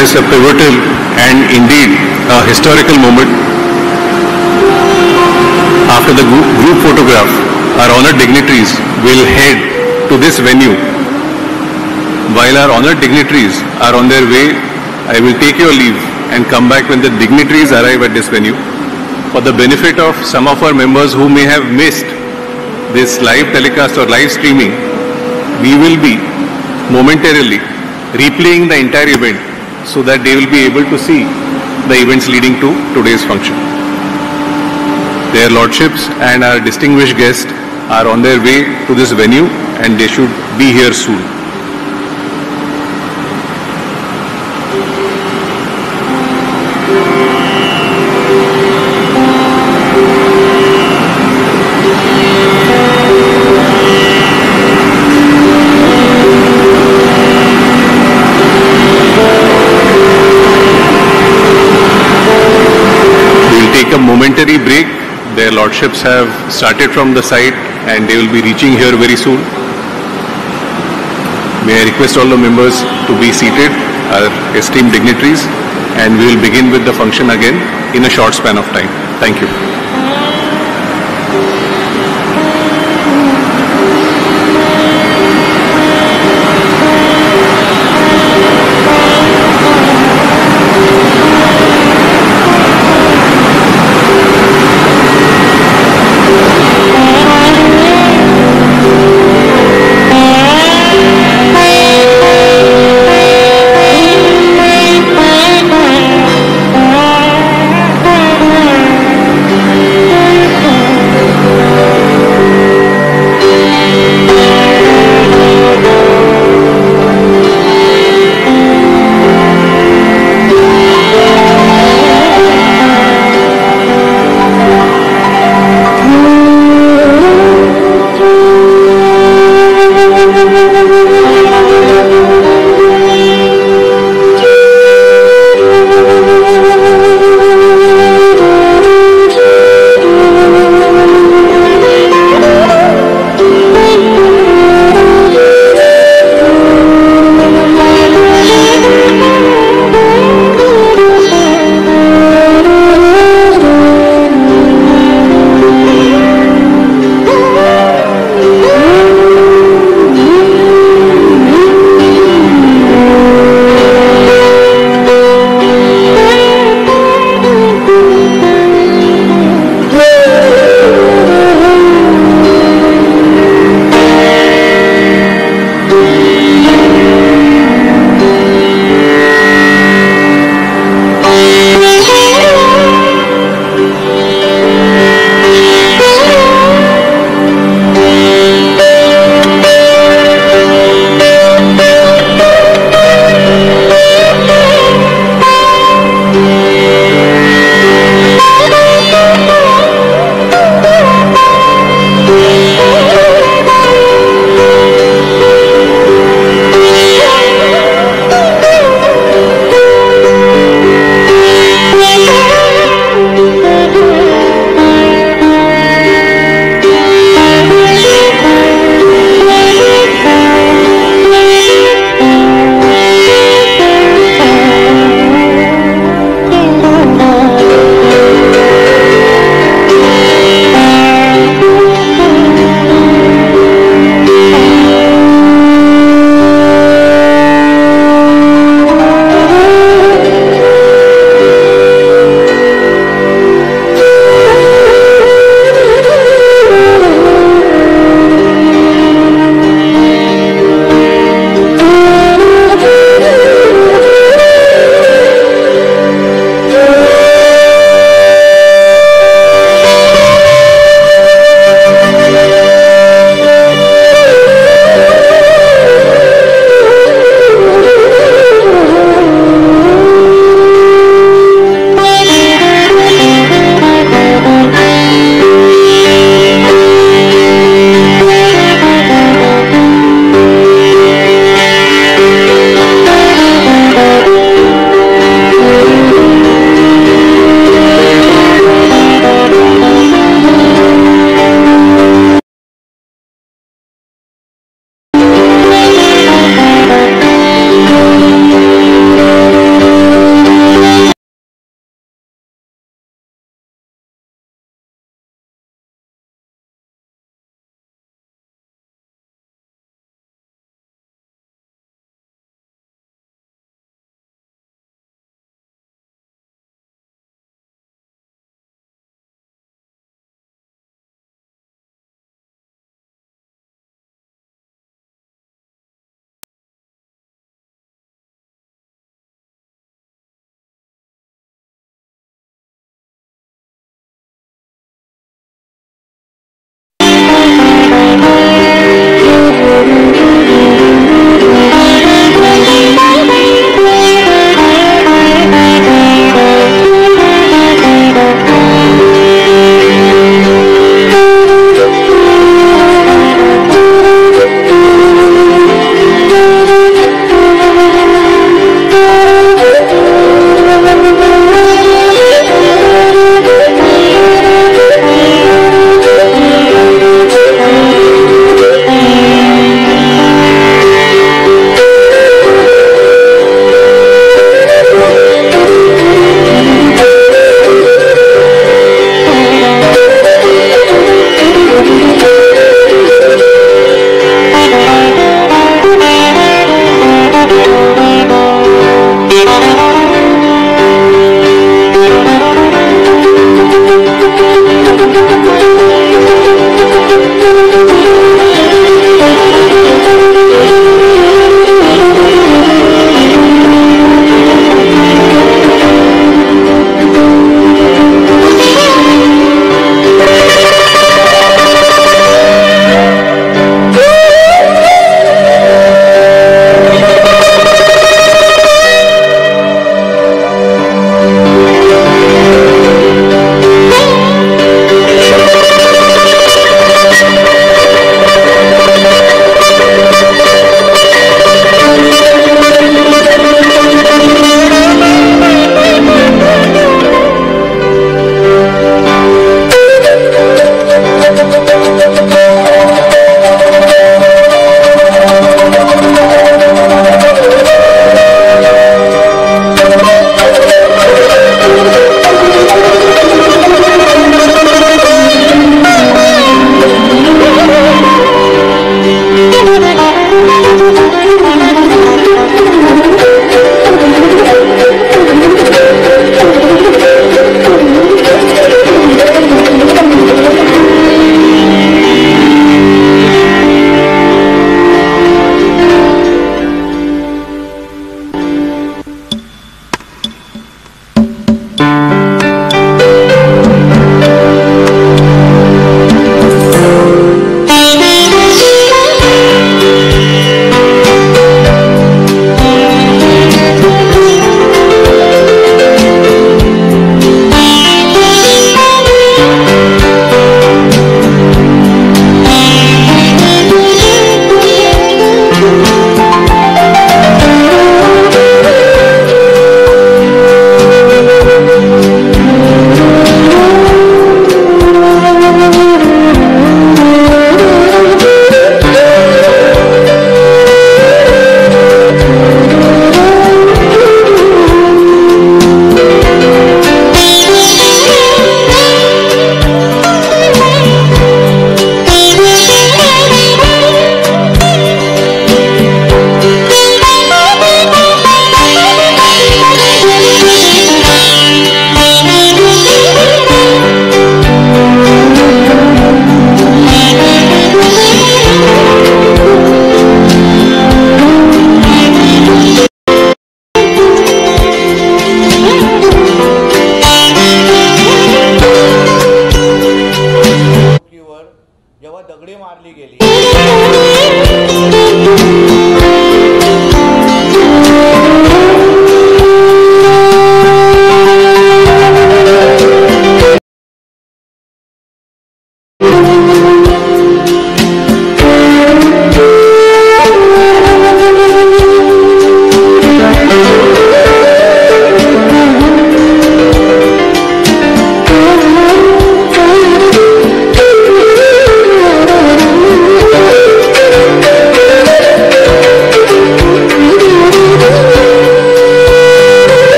witness a pivotal and indeed a historical moment. After the group photograph, our honored dignitaries will head to this venue. While our honored dignitaries are on their way, I will take your leave and come back when the dignitaries arrive at this venue. For the benefit of some of our members who may have missed this live telecast or live streaming, we will be momentarily replaying the entire event so that they will be able to see the events leading to today's function. Their lordships and our distinguished guests are on their way to this venue and they should be here soon. A momentary break. Their lordships have started from the site and they will be reaching here very soon. May I request all the members to be seated, our esteemed dignitaries, and we will begin with the function again in a short span of time. Thank you.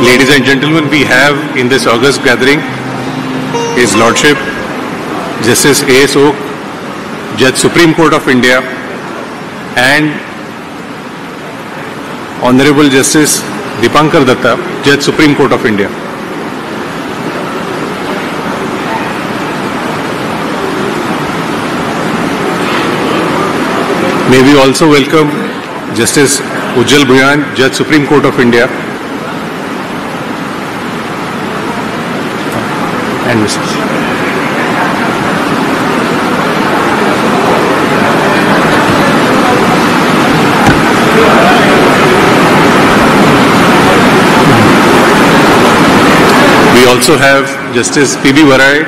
Ladies and gentlemen, we have in this august gathering His Lordship Justice A.S. Oak, Judge Supreme Court of India, and Honorable Justice Dipankar Datta, Judge Supreme Court of India. May we also welcome Justice Uddhav, Judge Supreme Court of India, and Mrs. We also have Justice P.B. Varai,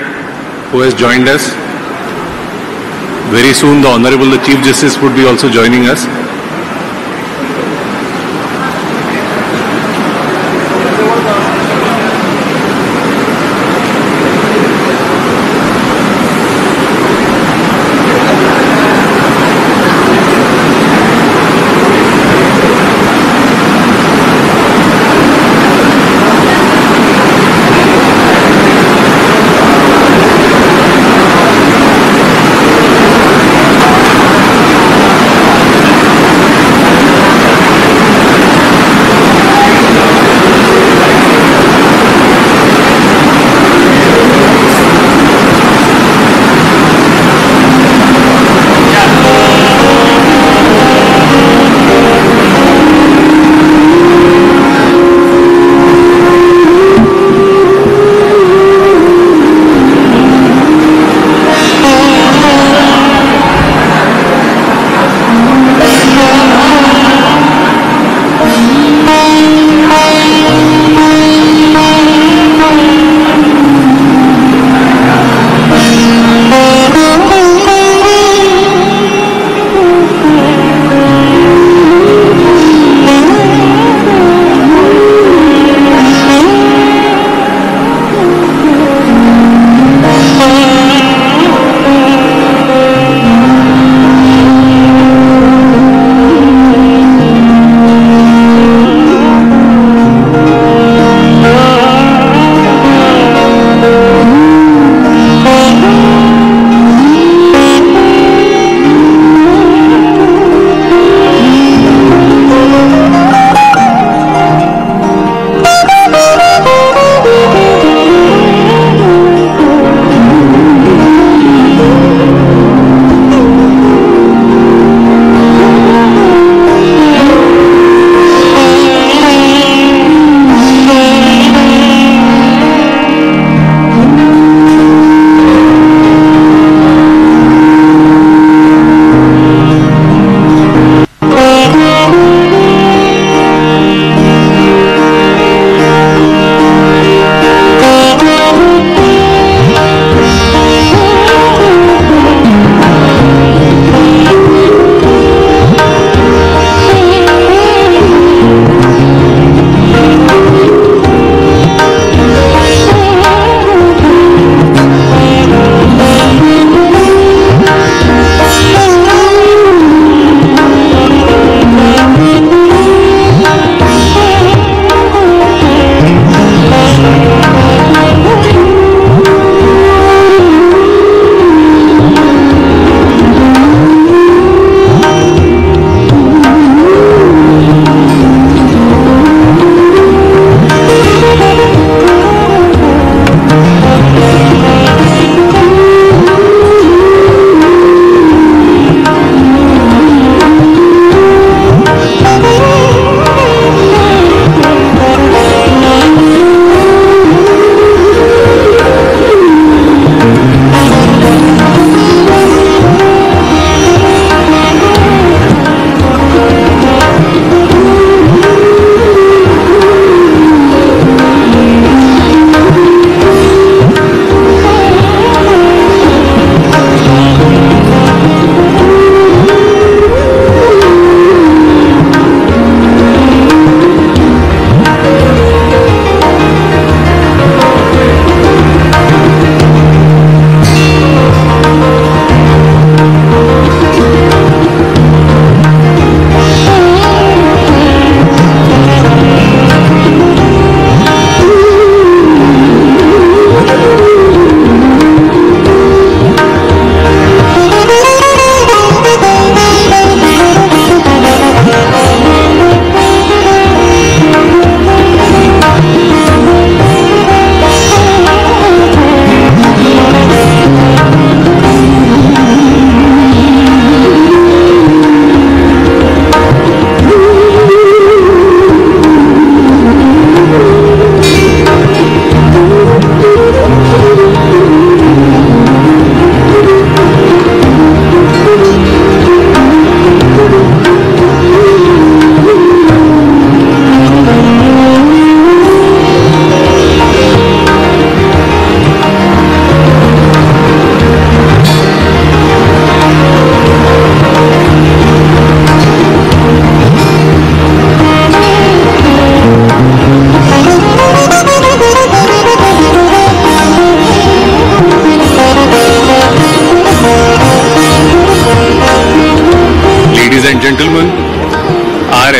who has joined us. Very soon the Honorable the Chief Justice would be also joining us.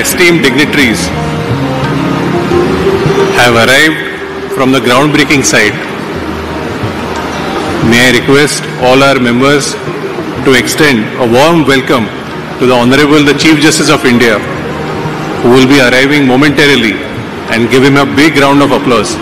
esteemed dignitaries have arrived from the groundbreaking site, may I request all our members to extend a warm welcome to the Honorable the Chief Justice of India, who will be arriving momentarily, and give him a big round of applause.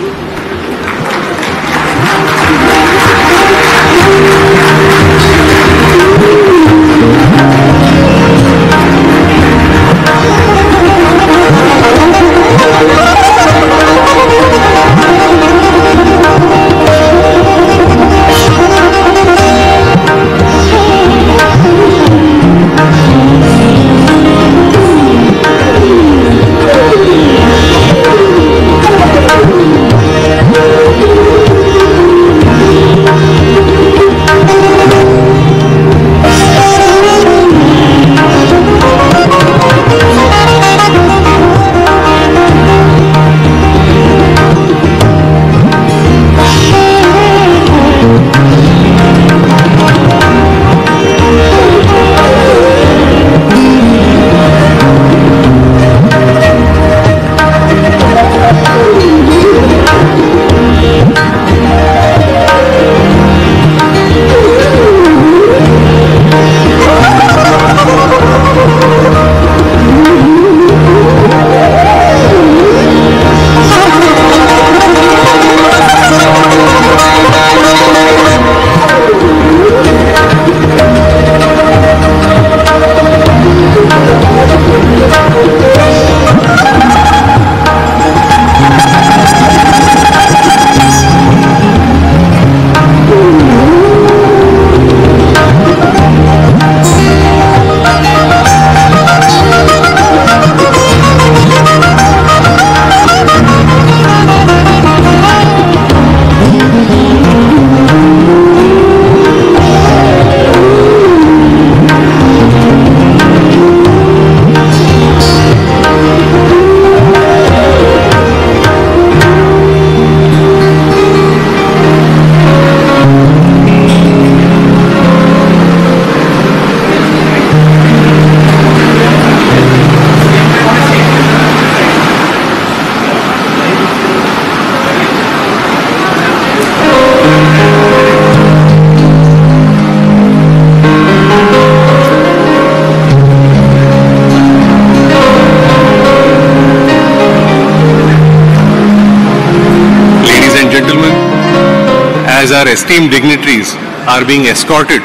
As our esteemed dignitaries are being escorted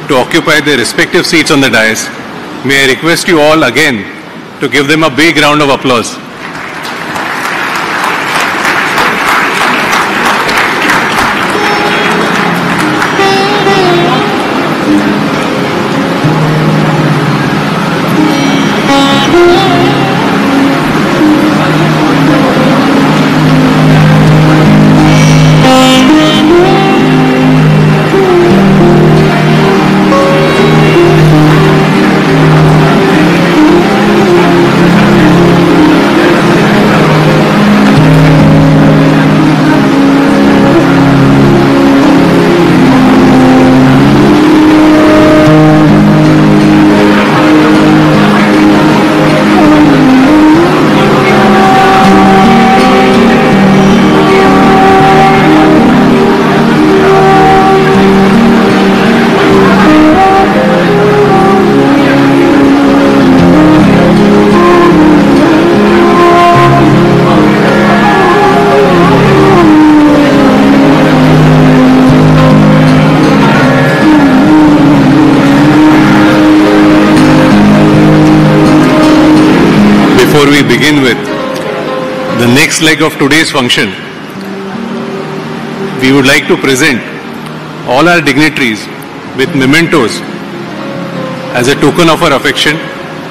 to occupy their respective seats on the dais, may I request you all again to give them a big round of applause. Before we begin with the next leg of today's function, we would like to present all our dignitaries with mementos as a token of our affection.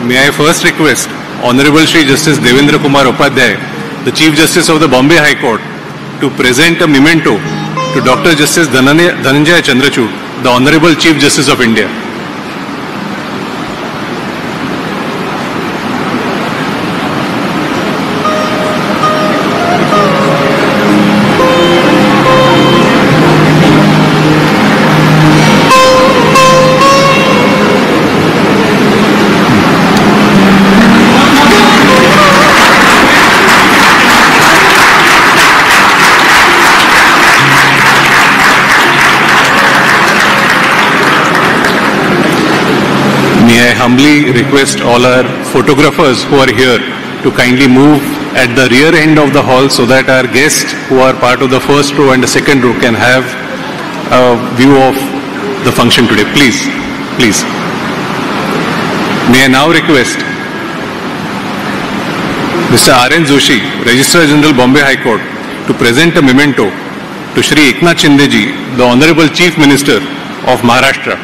May I first request Honorable Shri Justice Devendra Kumar Upadhyay, the Chief Justice of the Bombay High Court, to present a memento to Dr. Justice Dhananjaya Chandrachud, the Honorable Chief Justice of India. humbly request all our photographers who are here to kindly move at the rear end of the hall so that our guests who are part of the first row and the second row can have a view of the function today. Please, please. May I now request Mr. R.N. Joshi, Registrar General, Bombay High Court, to present a memento to Shri Eknath Shinde ji, the Honorable Chief Minister of Maharashtra.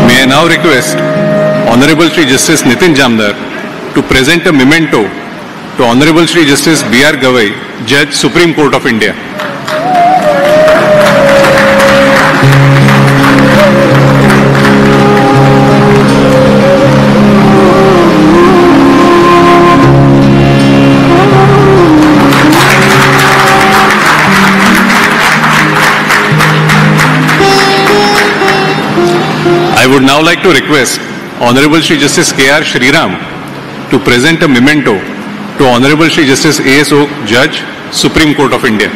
May I now request Honorable Shri Justice Nitin Jamdar to present a memento to Honorable Shri Justice B.R. Gavai, Judge, Supreme Court of India. I would now like to request Honorable Shri Justice K.R. Shriram to present a memento to Honorable Shri Justice A.S. Oak, Judge, Supreme Court of India.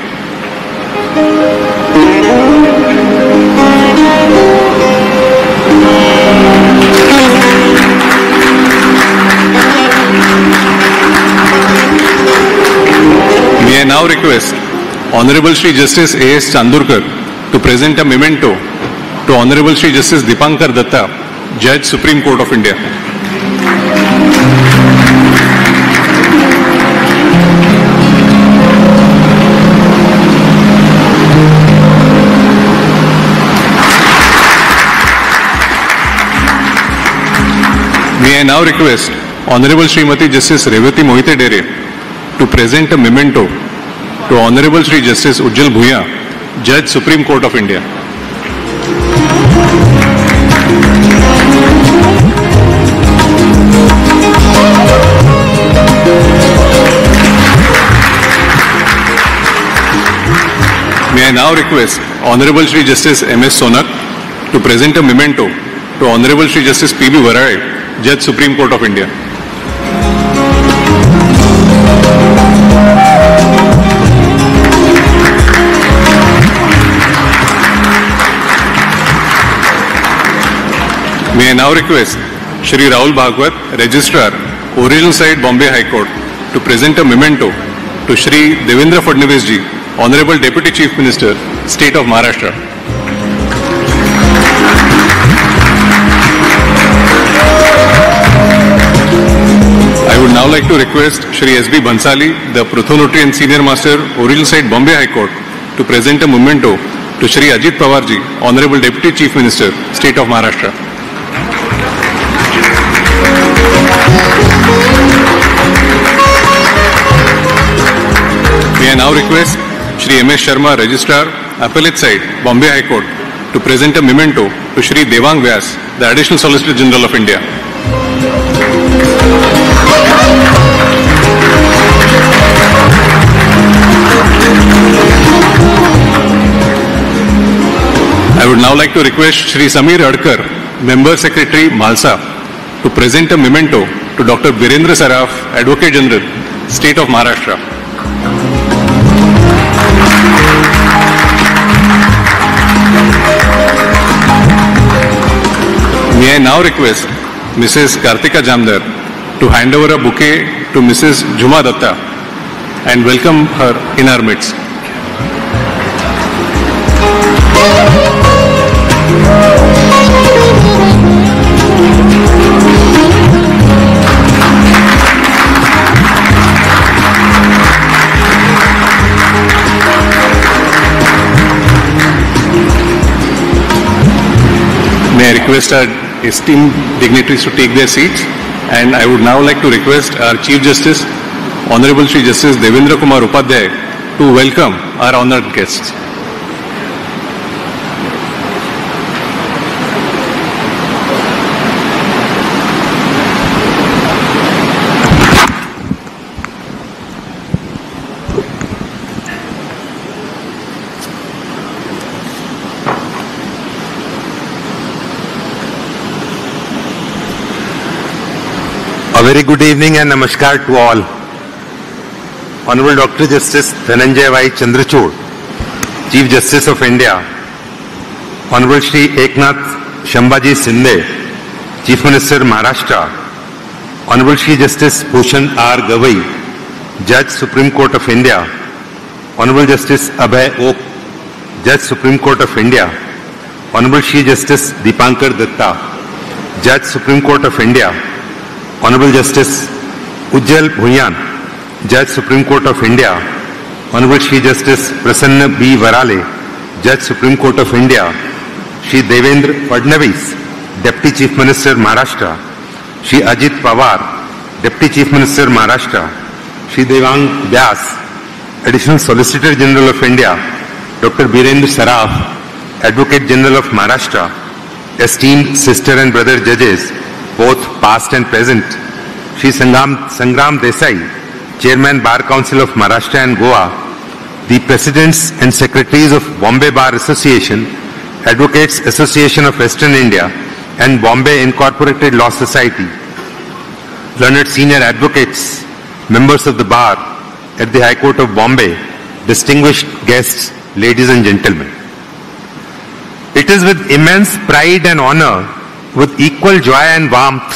May I now request Honorable Shri Justice A.S. Chandurkar to present a memento to Honorable Shri Justice Dipankar Datta, Judge, Supreme Court of India. May I now request Honorable Srimati Justice Revati Mohite Dere to present a memento to Honorable Shri Justice Ujjal Bhuya, Judge, Supreme Court of India. May I now request Honorable Shri Justice M.S. Sonak to present a memento to Honorable Shri Justice P.B. Varade, Judge, Supreme Court of India. May I now request Shri Rahul Bhagwat, Registrar, Original Side, Bombay High Court, to present a memento to Shri Devendra Fadnavis ji, Honorable Deputy Chief Minister, State of Maharashtra. I would now like to request Shri S.B. Bhansali, the Prothonotary and Senior Master, Original Side, Bombay High Court, to present a memento to Shri Ajit Pawar ji, Honorable Deputy Chief Minister, State of Maharashtra. May I now request Shri M.S. Sharma, Registrar, Appellate Side, Bombay High Court, to present a memento to Shri Devang Vyas, the Additional Solicitor General of India. I would now like to request Shri Samir Adkar, Member Secretary, Malsa, to present a memento to Dr. Birendra Saraf, Advocate General, State of Maharashtra. May I now request Mrs. Kartika Jamdar to hand over a bouquet to Mrs. Juma Datta and welcome her in our midst. May I request our esteemed dignitaries to take their seats, and I would now like to request our Chief Justice, Honorable Shri Justice Devendra Kumar Upadhyay, to welcome our honored guests. A very good evening and namaskar to all. Honorable Dr. Justice Dhananjay Y. Chandrachud, Chief Justice of India, Honorable Shri Eknath Shinde, Chief Minister Maharashtra, Honorable Shri Justice Bhushan R. Gavai, Judge Supreme Court of India, Honorable Justice Abhay Oak, Judge Supreme Court of India, Honorable Shri Justice Deepankar Datta, Judge Supreme Court of India, Honorable Justice Ujjal Bhuyan, Judge Supreme Court of India, Honorable Shri Justice Prasanna B. Varale, Judge Supreme Court of India, Shri Devendra Fadnavis, Deputy Chief Minister Maharashtra, Shri Ajit Pawar, Deputy Chief Minister Maharashtra, Shri Devang Vyas, Additional Solicitor General of India, Dr. Birendra Saraf, Advocate General of Maharashtra, esteemed sister and brother judges, both past and present, Shri Sangram Desai, Chairman Bar Council of Maharashtra and Goa, the Presidents and Secretaries of Bombay Bar Association, Advocates Association of Western India, and Bombay Incorporated Law Society, learned senior advocates, members of the bar at the High Court of Bombay, distinguished guests, ladies and gentlemen. It is with immense pride and honor, with equal joy and warmth,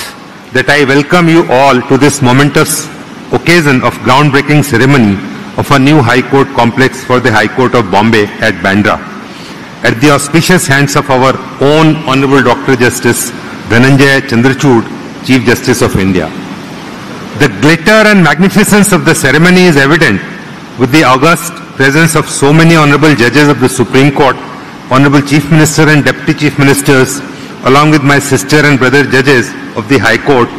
that I welcome you all to this momentous occasion of groundbreaking ceremony of a new High Court complex for the High Court of Bombay at Bandra, at the auspicious hands of our own Honorable Dr. Justice Dhananjay Chandrachud, Chief Justice of India. The glitter and magnificence of the ceremony is evident with the august presence of so many honorable judges of the Supreme Court, Honorable Chief Minister and Deputy Chief Ministers, along with my sister and brother judges of the High Court,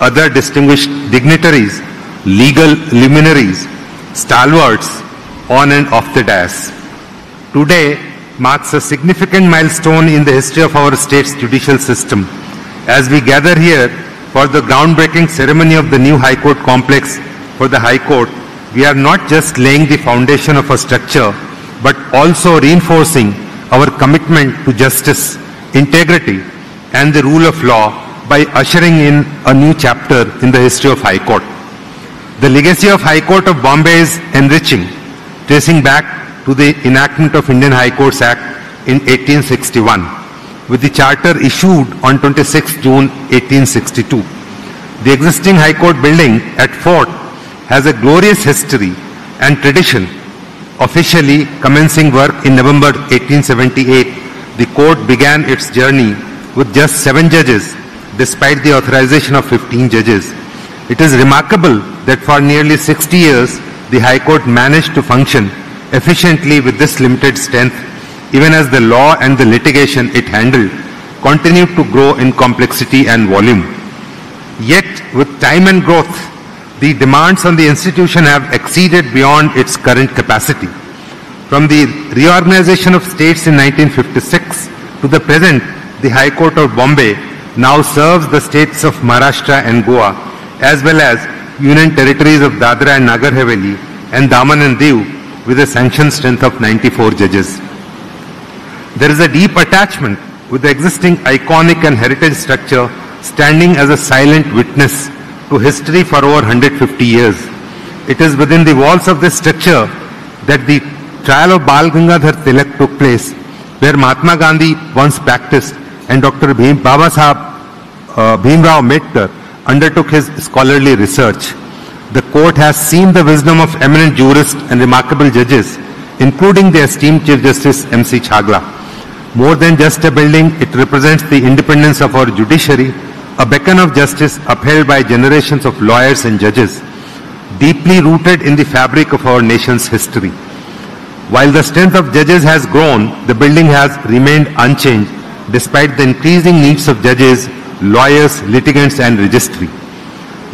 other distinguished dignitaries, legal luminaries, stalwarts on and off the dais. Today marks a significant milestone in the history of our state's judicial system. As we gather here for the groundbreaking ceremony of the new High Court complex for the High Court, we are not just laying the foundation of a structure, but also reinforcing our commitment to justice, integrity, and the rule of law by ushering in a new chapter in the history of High Court. The legacy of High Court of Bombay is enriching, tracing back to the enactment of Indian High Courts Act in 1861, with the charter issued on 26 June 1862. The existing High Court building at Fort has a glorious history and tradition. Officially commencing work in November 1878, the court began its journey with just 7 judges, despite the authorization of 15 judges. It is remarkable that for nearly 60 years, the High Court managed to function efficiently with this limited strength, even as the law and the litigation it handled continued to grow in complexity and volume. Yet, with time and growth, the demands on the institution have exceeded beyond its current capacity. From the reorganization of states in 1956 to the present, the High Court of Bombay now serves the states of Maharashtra and Goa, as well as Union Territories of Dadra and Nagar Haveli and Daman and Diu, with a sanctioned strength of 94 judges. There is a deep attachment with the existing iconic and heritage structure, standing as a silent witness to history for over 150 years. It is within the walls of this structure that the trial of Bal Gangadhar Tilak took place, where Mahatma Gandhi once practiced and Dr. Baba Sahab Bhimrao Ambedkar undertook his scholarly research. The court has seen the wisdom of eminent jurists and remarkable judges, including the esteemed Chief Justice M.C. Chagla. More than just a building, it represents the independence of our judiciary, a beacon of justice upheld by generations of lawyers and judges, deeply rooted in the fabric of our nation's history. While the strength of judges has grown, the building has remained unchanged despite the increasing needs of judges, lawyers, litigants, and registry.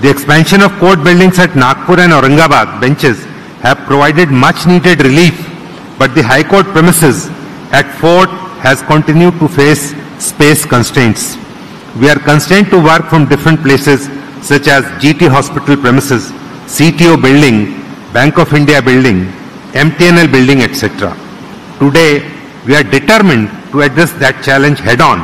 The expansion of court buildings at Nagpur and Aurangabad benches have provided much needed relief, but the High Court premises at Fort has continued to face space constraints. We are constrained to work from different places such as GT Hospital premises, CTO building, Bank of India building, MTNL building, etc. Today, we are determined to address that challenge head-on,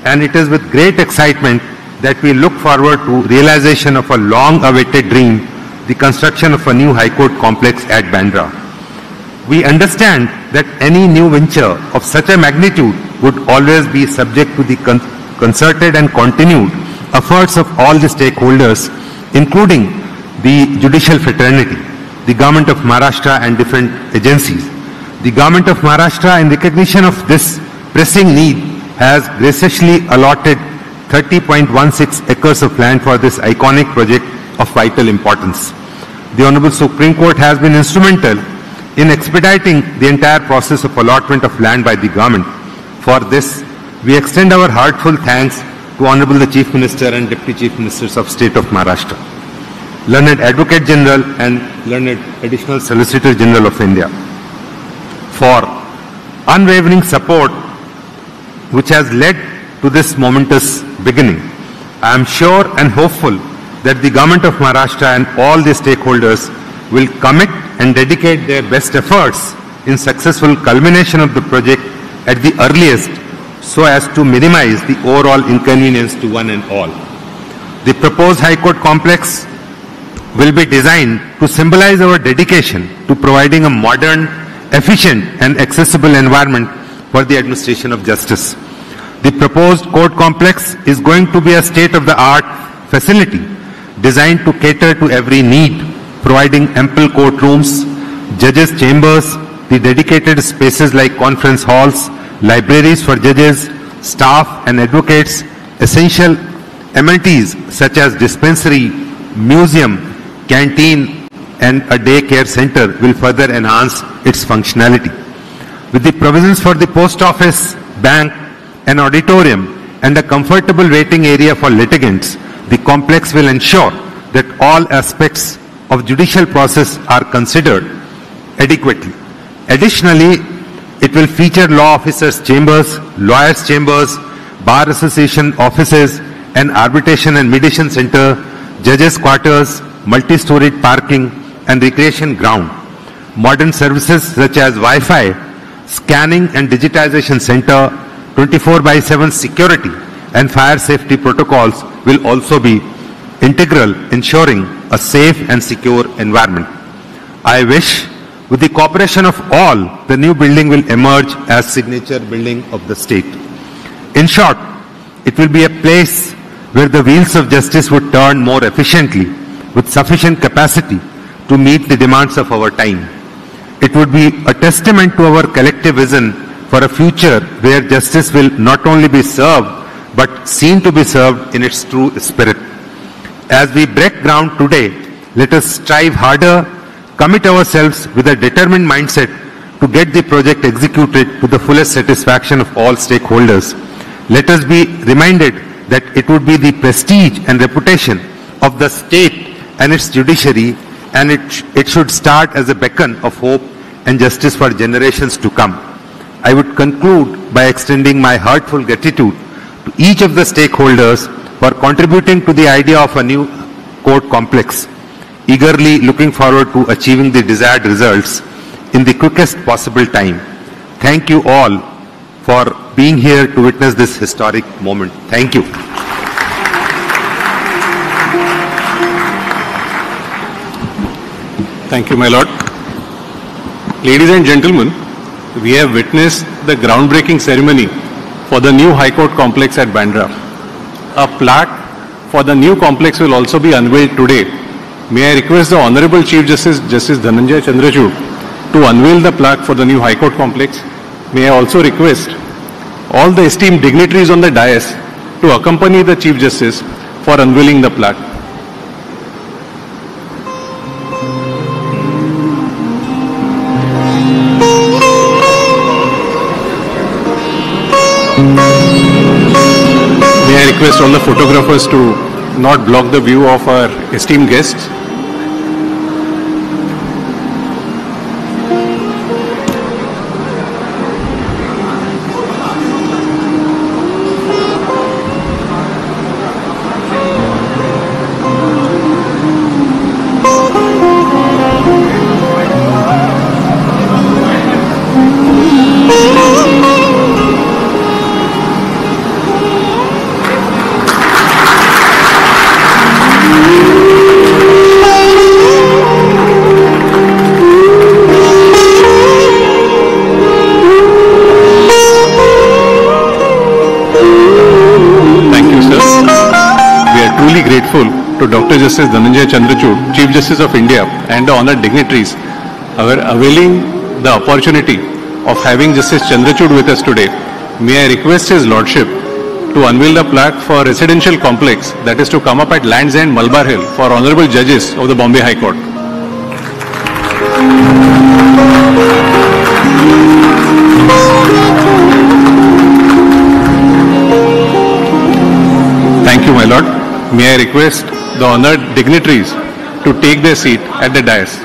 and it is with great excitement that we look forward to realization of a long-awaited dream the construction of a new High Court complex at Bandra. We understand that any new venture of such a magnitude would always be subject to the concerted and continued efforts of all the stakeholders, including the judicial fraternity, the Government of Maharashtra and different agencies. The Government of Maharashtra, in recognition of this pressing need, has graciously allotted 30.16 acres of land for this iconic project of vital importance. The Honorable Supreme Court has been instrumental in expediting the entire process of allotment of land by the government. For this, we extend our heartfelt thanks to Honorable the Chief Minister and Deputy Chief Ministers of State of Maharashtra, Learned Advocate General and Learned Additional Solicitor General of India, for unwavering support which has led to this momentous beginning. I am sure and hopeful that the Government of Maharashtra and all the stakeholders will commit and dedicate their best efforts in successful culmination of the project at the earliest, so as to minimize the overall inconvenience to one and all. The proposed High Court complex will be designed to symbolize our dedication to providing a modern, efficient and accessible environment for the administration of justice. The proposed court complex is going to be a state-of-the-art facility designed to cater to every need, providing ample courtrooms, judges' chambers, the dedicated spaces like conference halls, libraries for judges, staff and advocates, essential amenities such as dispensary, museum, canteen and a daycare center will further enhance its functionality. With the provisions for the post office, bank, an auditorium and a comfortable waiting area for litigants, the complex will ensure that all aspects of judicial process are considered adequately. Additionally, it will feature law officers' chambers, lawyers' chambers, bar association offices, an arbitration and mediation center, judges' quarters, multi-storied parking and recreation ground. Modern services such as Wi-Fi, scanning and digitization center, 24/7 security and fire safety protocols will also be integral, ensuring a safe and secure environment. I wish, with the cooperation of all, the new building will emerge as signature building of the state. In short, it will be a place where the wheels of justice would turn more efficiently with sufficient capacity to meet the demands of our time. It would be a testament to our collective vision for a future where justice will not only be served, but seen to be served in its true spirit. As we break ground today, let us strive harder, commit ourselves with a determined mindset to get the project executed to the fullest satisfaction of all stakeholders. Let us be reminded that it would be the prestige and reputation of the state and its judiciary, and it should start as a beacon of hope and justice for generations to come. I would conclude by extending my heartfelt gratitude to each of the stakeholders for contributing to the idea of a new court complex, eagerly looking forward to achieving the desired results in the quickest possible time. Thank you all for being here to witness this historic moment. Thank you. Thank you, my lord. Ladies and gentlemen, we have witnessed the groundbreaking ceremony for the new High Court complex at Bandra. A plaque for the new complex will also be unveiled today. May I request the Honorable Chief Justice, Justice Dhananjay Chandrachud, to unveil the plaque for the new High Court complex. May I also request all the esteemed dignitaries on the dais to accompany the Chief Justice for unveiling the plaque. May I request all the photographers to not block the view of our esteemed guests. grateful to Dr. Justice Dhananjay Chandrachud, Chief Justice of India, and the honored dignitaries for availing the opportunity of having Justice Chandrachud with us today. May I request His Lordship to unveil the plaque for residential complex that is to come up at Land's End, Malabar Hill for honorable judges of the Bombay High Court. Thank you, my lord. May I request the honored dignitaries to take their seat at the dais.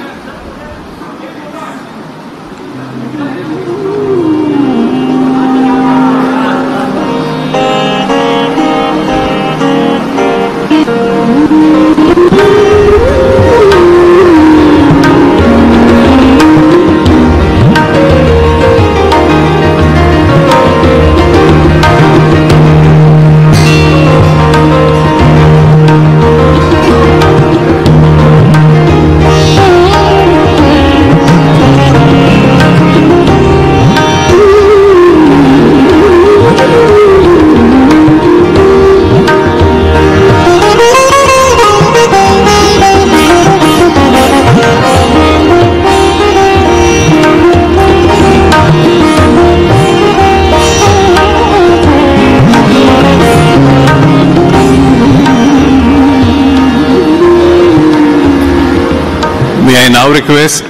Now request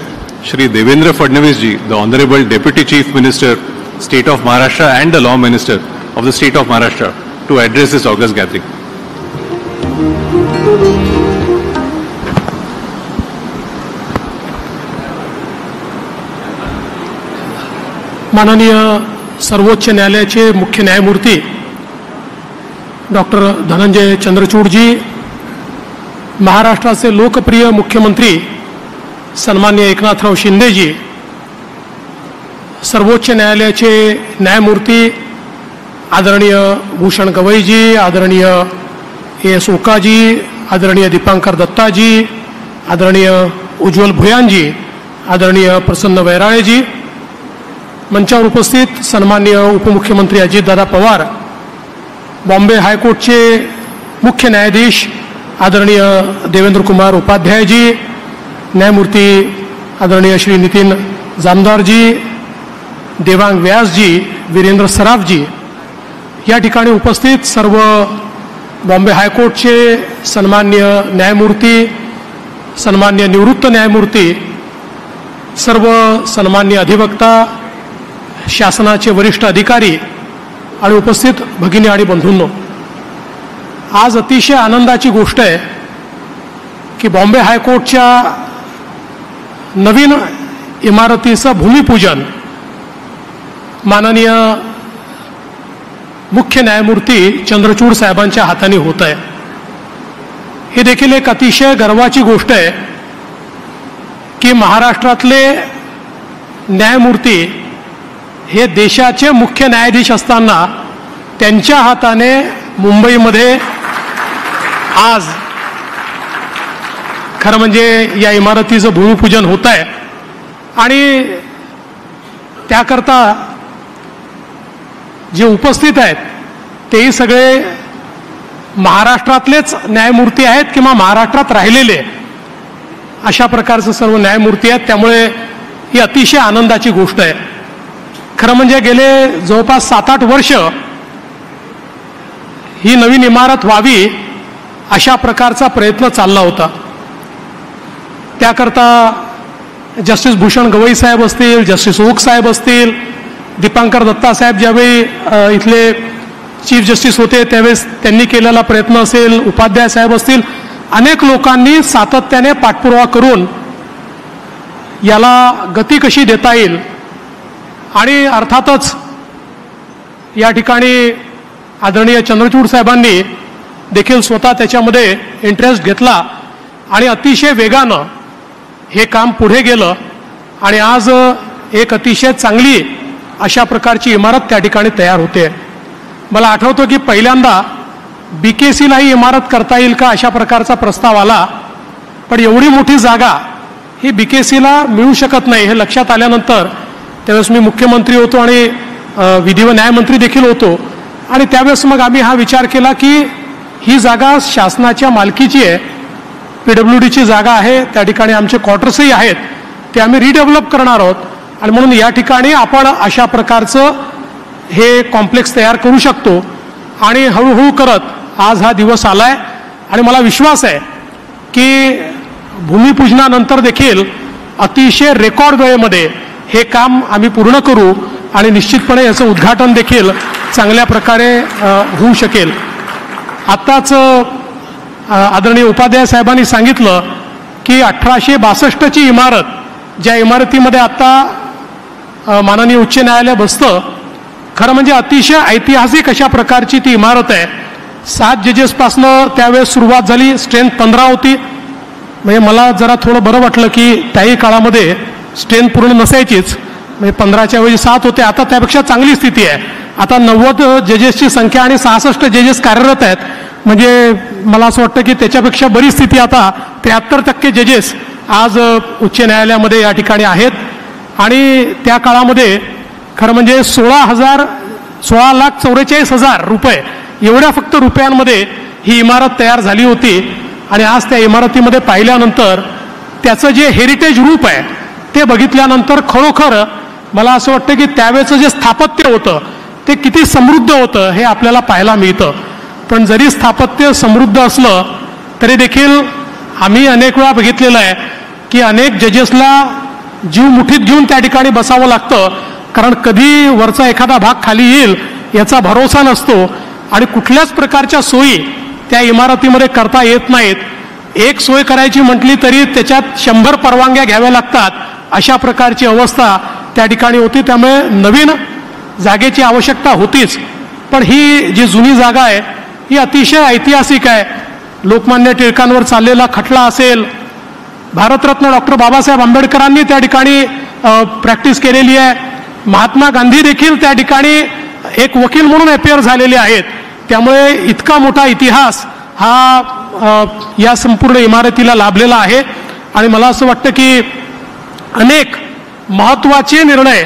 Shri Devendra Fadnavis Ji, the Honorable Deputy Chief Minister, State of Maharashtra and the Law Minister of the State of Maharashtra to address this august gathering. माननीय सर्वोच्च न्यायालयाचे मुख्य न्यायमूर्ती doctor Dhananjay Chandrachud जी, महाराष्ट्राचे लोकप्रिय मुख्यमंत्री सन्माननीय एकनाथराव शिंदे जी, सर्वोच्च न्यायालयाचे न्यायमूर्ती आदरणीय भूषण गवई जी, आदरणीय एस ओका जी, आदरणीय दीपांकर दत्ता जी, आदरणीय उज्ज्वल भुयान जी, आदरणीय प्रसन्न वैराळे जी, मंचावर उपस्थित सन्माननीय उपमुख्यमंत्री अजितदादा पवार, बॉम्बे हायकोर्टचे मुख्य न्यायाधीश आदरणीय देवेंद्र कुमार उपाध्याय जी, न्यायमूर्ती आदरणीय श्री नितीन जामदार जी, देवांग व्यास जी, वीरेंद्र सराफ जी, या ठिकाणी उपस्थित सर्व बॉम्बे हायकोर्टचे सन्माननीय न्यायमूर्ती, सन्माननीय निवृत्त न्यायमूर्ती, सर्व सन्माननीय अधिवक्ता, शासनाचे वरिष्ठ अधिकारी आणि उपस्थित भगिनी आणि बंधूंनो, आज अतिशय आनंदाची गोष्ट आहे की बॉम्बे हायकोर्टच्या नवीन इमारतीचं भूमिपूजन माननीय मुख्य न्यायमूर्ती चंद्रचूड साहेबांच्या हाताने होत आहे. हे देखील एक अतिशय गर्वाची गोष्ट आहे की महाराष्ट्रातले न्यायमूर्ती हे देशाचे मुख्य न्यायाधीश असताना त्यांच्या हाताने मुंबईमध्ये आज खरं म्हणजे या इमारतीचं भूमिपूजन होत आहे. आणि त्याकरता जे उपस्थित आहेत तेही सगळे महाराष्ट्रातलेच न्यायमूर्ती आहेत किंवा महाराष्ट्रात राहिलेले अशा प्रकारचे सर्व न्यायमूर्ती आहेत. त्यामुळे ही अतिशय आनंदाची गोष्ट आहे. खरं म्हणजे गेले जवळपास 7-8 वर्ष ही नवीन इमारत व्हावी अशा प्रकारचा प्रयत्न चालला होता. त्याकरता जस्टिस भूषण गवई साहेब असतील, जस्टिस ओक साहेब असतील, दीपांकर दत्ता साहेब ज्यावेळी इथले चीफ जस्टिस होते त्यावेळेस त्यांनी केलेला प्रयत्न असेल, उपाध्याय साहेब असतील, अनेक लोकांनी सातत्याने पाठपुरावा करून याला गती कशी देता येईल आणि अर्थातच या ठिकाणी आदरणीय चंद्रचूड साहेबांनी देखील स्वतः त्याच्यामध्ये इंटरेस्ट घेतला आणि अतिशय वेगानं हे काम पुढे गेलं आणि आज एक अतिशय चांगली अशा प्रकारची इमारत त्या ठिकाणी तयार होते. मला आठवतं की पहिल्यांदा BKCला ही इमारत करता येईल का अशा प्रकारचा प्रस्ताव आला, पण एवढी मोठी जागा ही BKCला मिळू शकत नाही हे लक्षात आल्यानंतर त्यावेळेस मी मुख्यमंत्री होतो आणि विधी व न्यायमंत्री देखील होतो आणि त्यावेळेस मग आम्ही हा विचार केला की ही जागा शासनाच्या मालकीची आहे, PWDची जागा आहे, त्या ठिकाणी आमचे क्वार्टर्सही आहेत, ते आम्ही रिडेव्हलप करणार आहोत आणि म्हणून या ठिकाणी आपण अशा प्रकारचं हे कॉम्प्लेक्स तयार करू शकतो आणि हळूहळू करत आज हा दिवस आलाय आणि मला विश्वास आहे की भूमिपूजनानंतर देखील अतिशय रेकॉर्ड वेळेमध्ये हे काम आम्ही पूर्ण करू आणि निश्चितपणे याचं उद्घाटन देखील चांगल्या प्रकारे होऊ शकेल. आत्ताच आदरणीय उपाध्याय साहेबांनी सांगितलं की 1862ची इमारत, ज्या इमारतीमध्ये आत्ता माननीय उच्च न्यायालय बसतं, खरं म्हणजे अतिशय ऐतिहासिक अशा प्रकारची ती इमारत आहे. 7 जजेसपासनं त्यावेळेस सुरुवात झाली, स्ट्रेंथ 15 होती. म्हणजे मला जरा थोडं बरं वाटलं की त्याही काळामध्ये स्ट्रेंथ पूर्ण नसायचीच, म्हणजे 15च्या ऐवजी 7 होते. आता त्यापेक्षा चांगली स्थिती आहे. आता 90 जजेसची संख्या आणि 66 जजेस कार्यरत आहेत. म्हणजे मला असं वाटतं की त्याच्यापेक्षा बरी स्थिती आता 73% जजेस आज उच्च न्यायालयामध्ये या ठिकाणी आहेत. आणि त्या काळामध्ये खरं म्हणजे 16,44,000 रुपये एवढ्या फक्त रुपयांमध्ये ही इमारत तयार झाली होती. आणि आज त्या इमारतीमध्ये पाहिल्यानंतर त्याचं जे हेरिटेज रूप आहे ते बघितल्यानंतर खरोखर मला असं वाटतं की त्यावेळेचं जे स्थापत्य होतं ते किती समृद्ध होतं हे आपल्याला पाहायला मिळतं. पण जरी स्थापत्य समृद्ध असलं तरी देखील आम्ही अनेक वेळा बघितलेलं आहे की अनेक जजेसला जीव मुठीत घेऊन त्या ठिकाणी बसावं लागतं, कारण कधी वरचा एखादा भाग खाली येईल याचा भरोसा नसतो आणि कुठल्याच प्रकारच्या सोयी त्या इमारतीमध्ये करता येत नाहीत. एक सोय करायची म्हटली तरी त्याच्यात 100 परवानग्या घ्याव्या लागतात, अशा प्रकारची अवस्था त्या ठिकाणी होती. त्यामुळे नवीन जागेची आवश्यकता होतीच. पण ही जी जुनी जागा आहे ही अतिशय ऐतिहासिक आहे. लोकमान्य टिळकांवर चाललेला खटला असेल, भारतरत्न डॉक्टर बाबासाहेब आंबेडकरांनी त्या ठिकाणी प्रॅक्टिस केलेली आहे, महात्मा गांधी देखील त्या ठिकाणी एक वकील म्हणून अपेअर झालेले आहेत. त्यामुळे इतका मोठा इतिहास हा या संपूर्ण इमारतीला लाभलेला आहे. आणि मला असं वाटतं की अनेक महत्त्वाचे निर्णय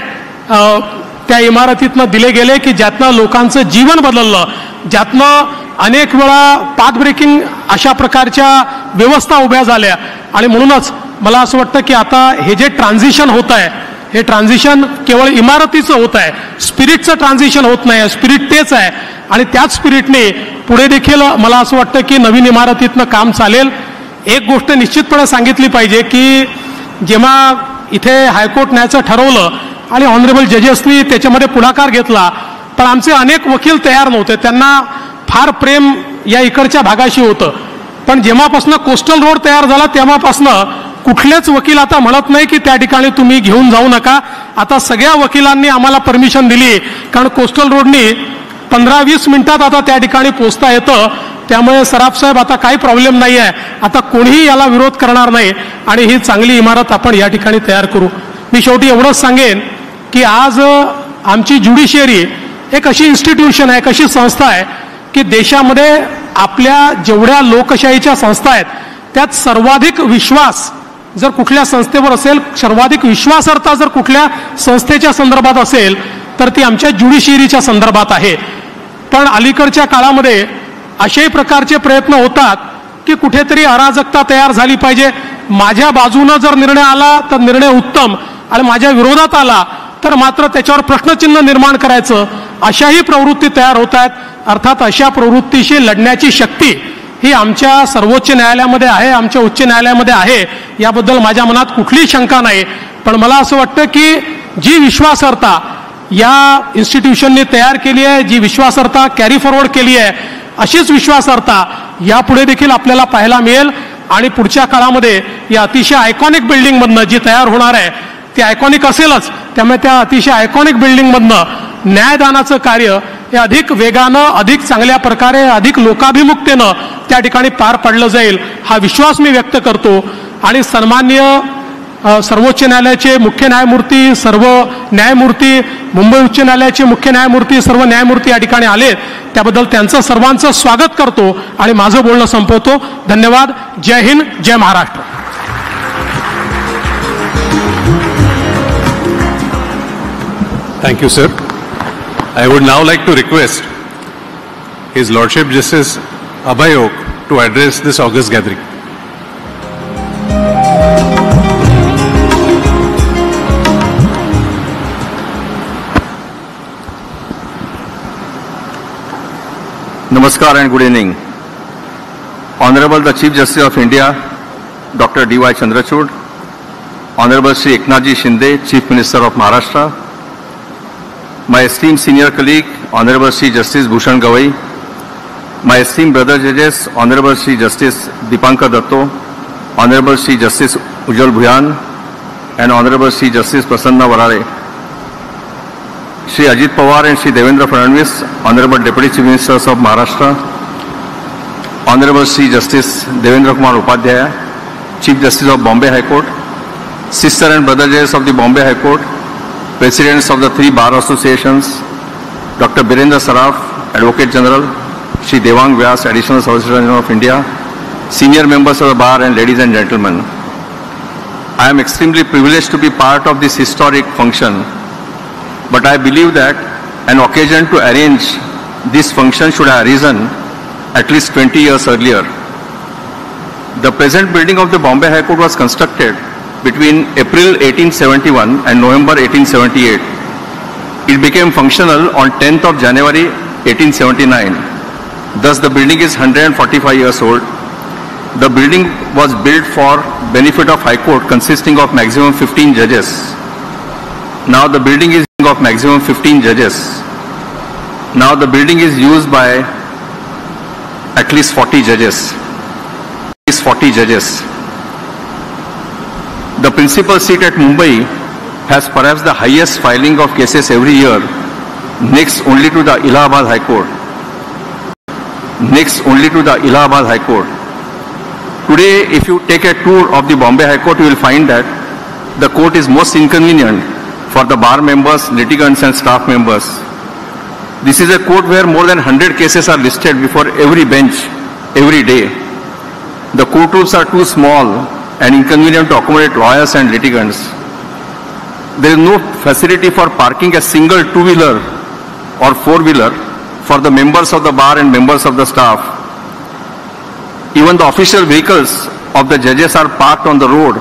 त्या इमारतीतनं दिले गेले की ज्यातनं लोकांचं जीवन बदललं, ज्यातनं अनेक वेळा पाथ ब्रेकिंग अशा प्रकारच्या व्यवस्था उभ्या झाल्या. आणि म्हणूनच मला असं वाटतं की आता हे जे ट्रान्झिशन होत आहे हे ट्रान्झिशन केवळ इमारतीचं होत आहे, स्पिरिटचं ट्रान्झिशन होत नाही. स्पिरिट तेच आहे आणि त्याच स्पिरिटने पुढे देखील मला असं वाटतं की नवीन इमारतीतनं काम चालेल. एक गोष्ट निश्चितपणे सांगितली पाहिजे की जेव्हा इथे हायकोर्ट न्यायचं ठरवलं आणि ऑनरेबल जजेसनी त्याच्यामध्ये पुढाकार घेतला, पण आमचे अनेक वकील तयार नव्हते. त्यांना फार प्रेम या इकडच्या भागाशी होतं. पण जेव्हापासनं कोस्टल रोड तयार झाला तेव्हापासनं कुठलेच वकील आता म्हणत नाही की त्या ठिकाणी तुम्ही घेऊन जाऊ नका. आता सगळ्या वकिलांनी आम्हाला परमिशन दिली, कारण कोस्टल रोडनी 15-20 मिनिटात आता त्या ठिकाणी पोहोचता येतं. त्यामुळे सराफ साहेब आता काही प्रॉब्लेम नाही आहे, आता कोणीही याला विरोध करणार नाही आणि ही चांगली इमारत आपण या ठिकाणी तयार करू. मी शेवटी एवढंच सांगेन की आज आमची ज्युडिशियरी एक अशी इन्स्टिट्यूशन आहे, एक अशी संस्था आहे की देशामध्ये आपल्या जेवढ्या लोकशाहीच्या संस्था आहेत त्यात सर्वाधिक विश्वास जर कुठल्या संस्थेवर असेल, सर्वाधिक विश्वासार्हता जर कुठल्या संस्थेच्या संदर्भात असेल तर ती आमच्या ज्युडिशियरीच्या संदर्भात आहे. पण अलीकडच्या काळामध्ये अशाही प्रकारचे प्रयत्न होतात की कुठेतरी अराजकता तयार झाली पाहिजे. माझ्या बाजूनं जर निर्णय आला तर निर्णय उत्तम, आणि माझ्या विरोधात आला तर मात्र त्याच्यावर प्रश्नचिन्ह निर्माण करायचं, अशाही प्रवृत्ती तयार होत आहेत. अर्थात अशा प्रवृत्तीशी लढण्याची शक्ती ही आमच्या सर्वोच्च न्यायालयामध्ये आहे, आमच्या उच्च न्यायालयामध्ये आहे, याबद्दल माझ्या मनात कुठलीही शंका नाही. पण मला असं वाटतं की जी विश्वासार्हता या इन्स्टिट्यूशनने तयार केली आहे, जी विश्वासार्हता कॅरी फॉरवर्ड केली आहे, अशीच विश्वासार्हता यापुढे देखील आपल्याला पाहायला मिळेल. आणि पुढच्या काळामध्ये या अतिशय आयकॉनिक बिल्डिंगमधनं जी तयार होणार आहे ती आयकॉनिक असेलच. त्यामुळे त्या अतिशय आयकॉनिक बिल्डिंगमधनं न्यायदानाचं कार्य हे अधिक वेगानं, अधिक चांगल्या प्रकारे, अधिक लोकाभिमुखतेनं त्या ठिकाणी पार पडलं जाईल, हा विश्वास मी व्यक्त करतो. आणि सन्माननीय सर्वोच्च न्यायालयाचे मुख्य न्यायमूर्ती, सर्व न्यायमूर्ती, मुंबई उच्च न्यायालयाचे मुख्य न्यायमूर्ती, सर्व न्यायमूर्ती या ठिकाणी आलेत, त्याबद्दल त्यांचं सर्वांचं स्वागत करतो आणि माझं बोलणं संपवतो. धन्यवाद. जय हिंद, जय Maharashtra. Thank you, sir. I would now like to request His Lordship Justice Abhay to address this august gathering. Namaskar and good evening. Honorable the Chief Justice of India, Dr. D.Y. Chandrachud, Honorable Shri Eknath Shinde, Chief Minister of Maharashtra, my esteemed senior colleague, Honorable Shri Justice Bhushan Gawai, my esteemed brother judges, Honorable Shri Justice Dipankar Datto, Honorable Shri Justice Ujjwal Bhuyan, and Honorable Shri Justice Prasanna Varare, Shri Ajit Pawar and Shri Devendra Fadnavis, Honorable Deputy Chief Ministers of Maharashtra, Honorable Shri Justice Devendra Kumar Upadhyaya, Chief Justice of Bombay High Court, Sister and Brother Judges of the Bombay High Court, Presidents of the 3 Bar Associations, Dr. Birendra Saraf, Advocate General, Shri Devang Vyas, Additional Solicitor General of India, Senior Members of the Bar and Ladies and Gentlemen. I am extremely privileged to be part of this historic function, but I believe that an occasion to arrange this function should have arisen at least 20 years earlier. The present building of the Bombay High Court was constructed between April 1871 and November 1878. It became functional on 10th of January 1879. Thus the building is 145 years old. The building was built for benefit of High Court consisting of maximum 15 judges. Now the building is of maximum 15 judges. Now the building is used by at least 40 judges. The principal seat at Mumbai has perhaps the highest filing of cases every year, next only to the Allahabad High Court. Today, if you take a tour of the Bombay High Court, you will find that the court is most inconvenient for the bar members, litigants and staff members. This is a court where more than 100 cases are listed before every bench, every day. The courtrooms are too small and inconvenient to accommodate lawyers and litigants. There is no facility for parking a single two-wheeler or four-wheeler for the members of the bar and members of the staff. Even the official vehicles of the judges are parked on the road,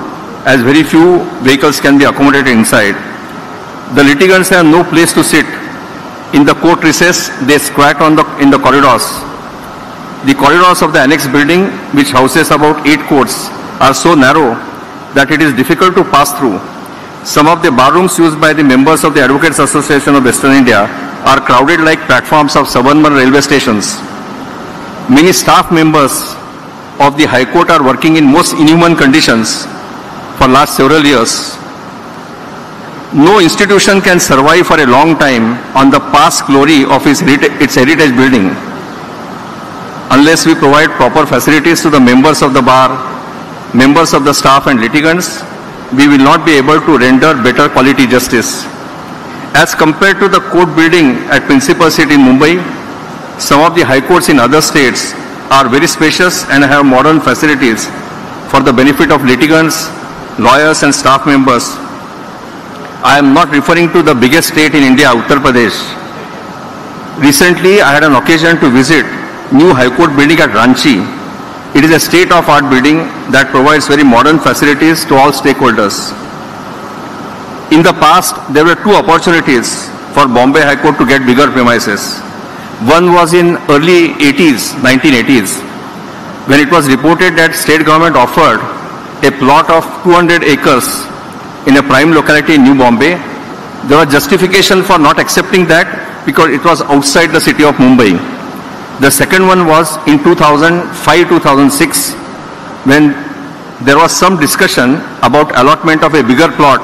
as very few vehicles can be accommodated inside. The litigants have no place to sit. In the court recess, they squat in the corridors. The corridors of the annex building, which houses about 8 courts, are so narrow that it is difficult to pass through. Some of the bar rooms used by the members of the Advocates Association of Western India are crowded like platforms of suburban railway stations. Many staff members of the High Court are working in most inhuman conditions for last several years. No institution can survive for a long time on the past glory of its heritage building unless we provide proper facilities to the members of the bar, members of the staff and litigants. We will not be able to render better quality justice. As compared to the court building at Principal Seat in Mumbai, some of the high courts in other states are very spacious and have modern facilities for the benefit of litigants, lawyers and staff members. I am not referring to the biggest state in India, Uttar Pradesh. Recently, I had an occasion to visit new High Court building at Ranchi. It is a state-of-art building that provides very modern facilities to all stakeholders. In the past, there were 2 opportunities for Bombay High Court to get bigger premises. One was in early 1980s, when it was reported that state government offered a plot of 200 acres in a prime locality in New Bombay. There was justification for not accepting that because it was outside the city of Mumbai. The second one was in 2005-2006, when there was some discussion about allotment of a bigger plot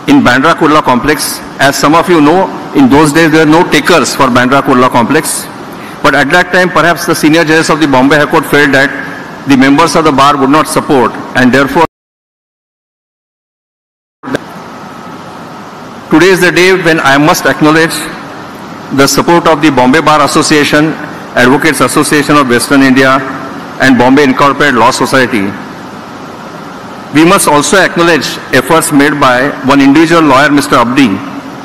in Bandra Kurla complex. As some of you know, in those days there were no takers for Bandra Kurla complex. But at that time, perhaps the senior judges of the Bombay High Court felt that the members of the bar would not support, and therefore today is the day when I must acknowledge the support of the Bombay Bar Association, Advocates Association of Western India, and Bombay Incorporated Law Society. We must also acknowledge efforts made by one individual lawyer, Mr. Abdi,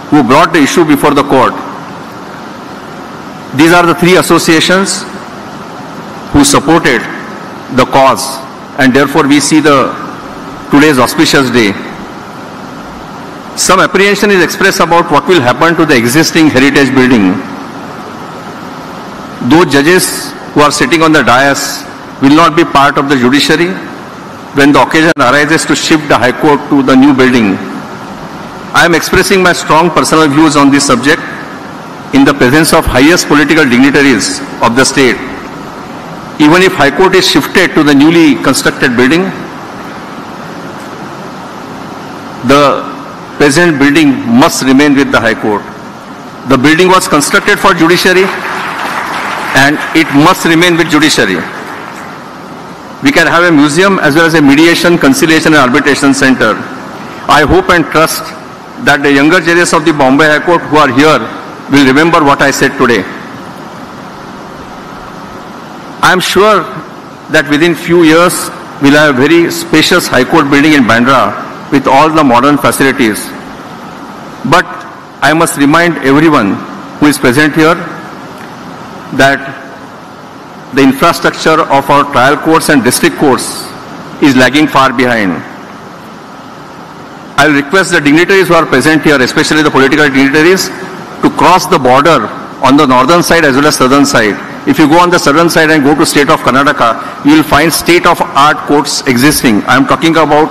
who brought the issue before the court. These are the 3 associations who supported the cause, and therefore we see today's auspicious day. Some apprehension is expressed about what will happen to the existing heritage building. Those judges who are sitting on the dais will not be part of the judiciary when the occasion arises to shift the High Court to the new building. I am expressing my strong personal views on this subject in the presence of highest political dignitaries of the state. Even if High Court is shifted to the newly constructed building, the present building must remain with the High Court. The building was constructed for judiciary and it must remain with judiciary. We can have a museum as well as a mediation, conciliation and arbitration center. I hope and trust that the younger judges of the Bombay High Court who are here will remember what I said today. I am sure that within few years we'll have a very spacious High Court building in Bandra with all the modern facilities. But I must remind everyone who is present here that the infrastructure of our trial courts and district courts is lagging far behind. I will request the dignitaries who are present here, especially the political dignitaries, to cross the border on the northern side as well as southern side. If you go on the southern side and go to state of Karnataka, you will find state-of-art courts existing. I am talking about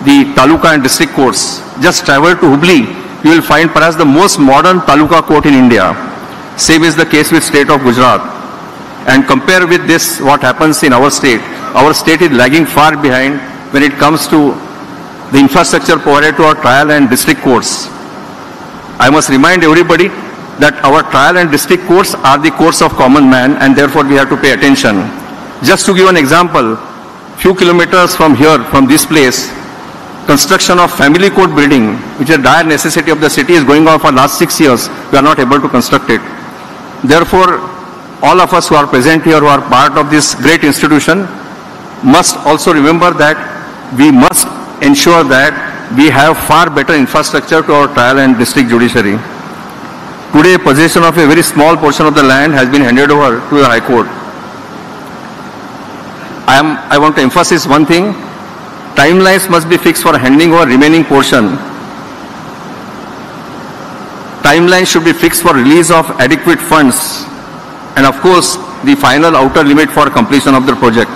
the taluka and district courts. Just travel to Hubli, you will find perhaps the most modern taluka court in India. Same is the case with state of Gujarat. And compare with this what happens in our state. Our state is lagging far behind when it comes to the infrastructure provided to our trial and district courts. I must remind everybody that our trial and district courts are the courts of common man, and therefore we have to pay attention. Just to give an example, few kilometers from here, from this place, construction of family court building, which is a dire necessity of the city, is going on for last 6 years. We are not able to construct it. Therefore, all of us who are present here, who are part of this great institution, must also remember that we must ensure that we have far better infrastructure to our trial and district judiciary. Today, possession of a very small portion of the land has been handed over to the High Court. I want to emphasize one thing. Timelines must be fixed for handing over remaining portion. Timelines should be fixed for release of adequate funds, and of course, the final outer limit for completion of the project.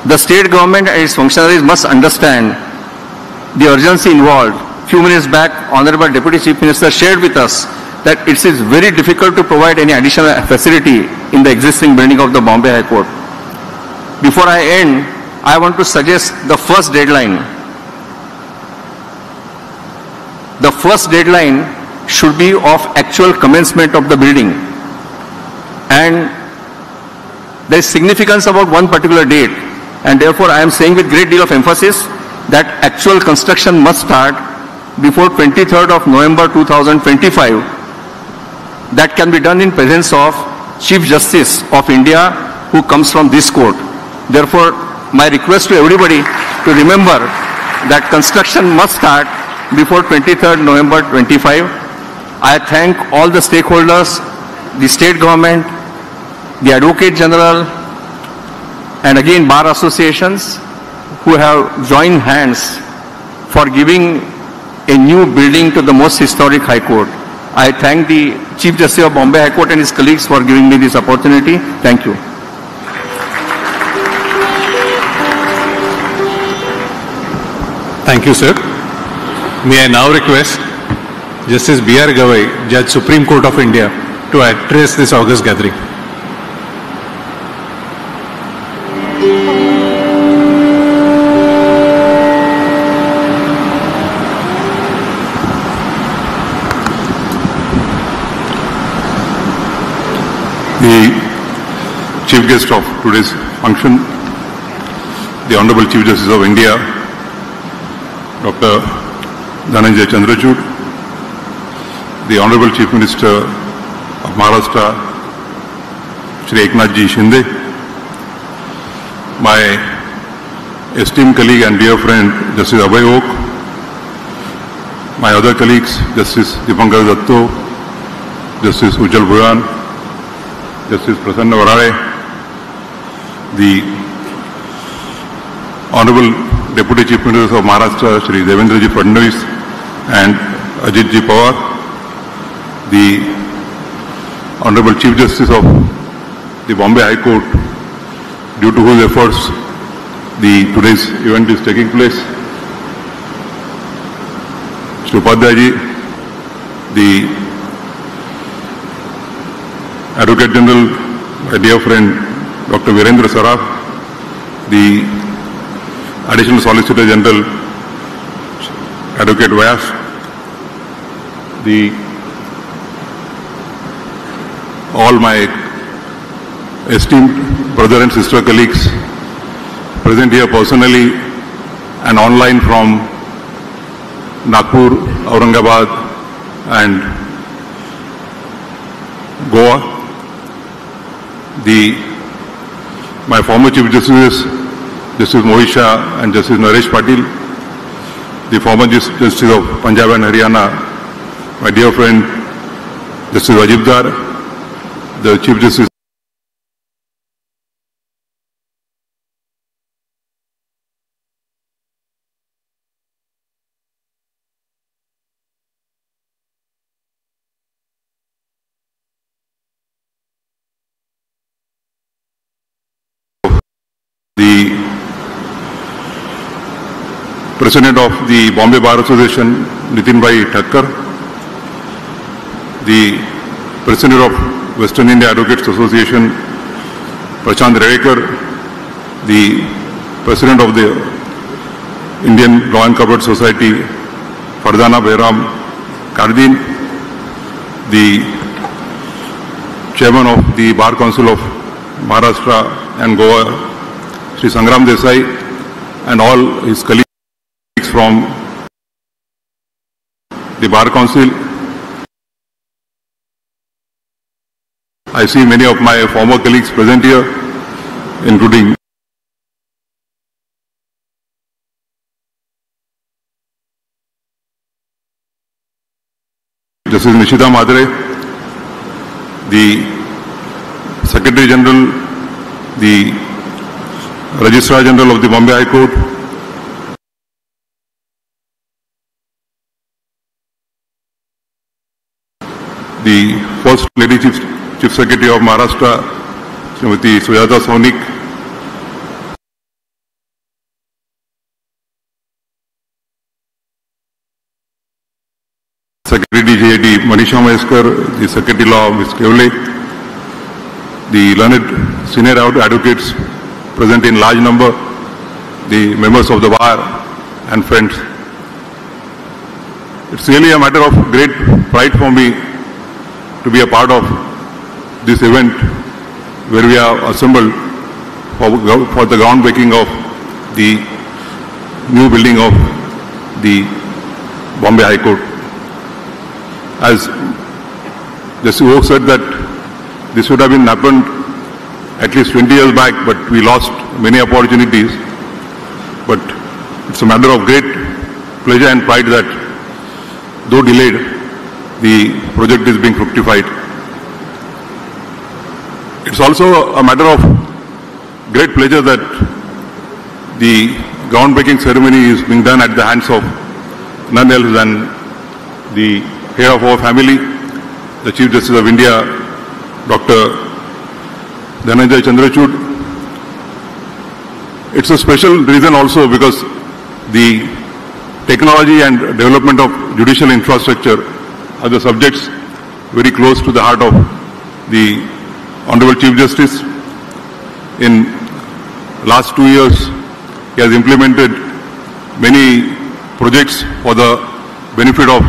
The state government and its functionaries must understand the urgency involved. Few minutes back, Honorable Deputy Chief Minister shared with us that it is very difficult to provide any additional facility in the existing building of the Bombay High Court. Before I end, I want to suggest the first deadline. The first deadline should be of actual commencement of the building. And there is significance about one particular date, and therefore I am saying with great deal of emphasis that actual construction must start before 23rd of November 2025. That can be done in presence of Chief Justice of India who comes from this court. Therefore, my request to everybody to remember that construction must start before 23rd November 25. I thank all the stakeholders, the state government, the Advocate General, and again bar associations who have joined hands for giving a new building to the most historic High Court. I thank the Chief Justice of Bombay High Court and his colleagues for giving me this opportunity. Thank you. Thank you, sir. May I now request Justice B.R. Gavai, Judge Supreme Court of India, to address this august gathering. The chief guest of today's function, the Honorable Chief Justice of India, Dr. Dhananjay Chandrachud, the Honorable Chief Minister of Maharashtra, Shri Eknath Shinde, my esteemed colleague and dear friend, Justice Abhay Oak, my other colleagues, Justice Dipankar Datto, Justice Ujjal Bhuyan, Justice Prasanna Varare, the Honorable Deputy Chief Minister of Maharashtra, Shri Devendra Fadnavis and Ajit Pawar, the Honorable Chief Justice of the Bombay High Court, due to whose efforts today's event is taking place, Shri Upadhyay, the Advocate General, my dear friend Dr. Virendra Sharad, the Additional Solicitor General, Advocate Vyas, all my esteemed brother and sister colleagues present here personally and online from Nagpur, Aurangabad and Goa. My former Chief Justices, Justice Mohit Shah and Justice Naresh Patil, the former Justice of Punjab and Haryana, my dear friend Justice Ajit Pawar, the Chief Justice the President of the Bombay Bar Association, Nitin Bhai Thakkar, the President of Western India Advocates Association, Prashant Redekar, the President of the Indian Law and Covered Society, Fardana Behram Kardin, the Chairman of the Bar Council of Maharashtra and Goa, Shri Sangram Desai, and all his colleagues from the Bar Council. I see many of my former colleagues present here, including Justice Nishita Madre, the Secretary General, the Registrar General of the Bombay High Court, the First Lady Chief Secretary of Maharashtra, Srimati Sujata Sonik, Secretary DJD Manisha Maheskar, the Secretary Law Ms. Kevle, the learned senior advocates present in large number, the members of the bar and friends. It's really a matter of great pride for me to be a part of this event where we are assembled for the groundbreaking of the new building of the Bombay High Court. As Justice Oak said that this would have been happened at least 20 years back, but we lost many opportunities. But it's a matter of great pleasure and pride that, though delayed, the project is being fructified. It's also a matter of great pleasure that the groundbreaking ceremony is being done at the hands of none else than the head of our family, the Chief Justice of India, Dr. Dhananjay Chandrachud. It's a special reason also because the technology and development of judicial infrastructure are the subjects very close to the heart of the Honorable Chief Justice. In last 2 years, he has implemented many projects for the benefit of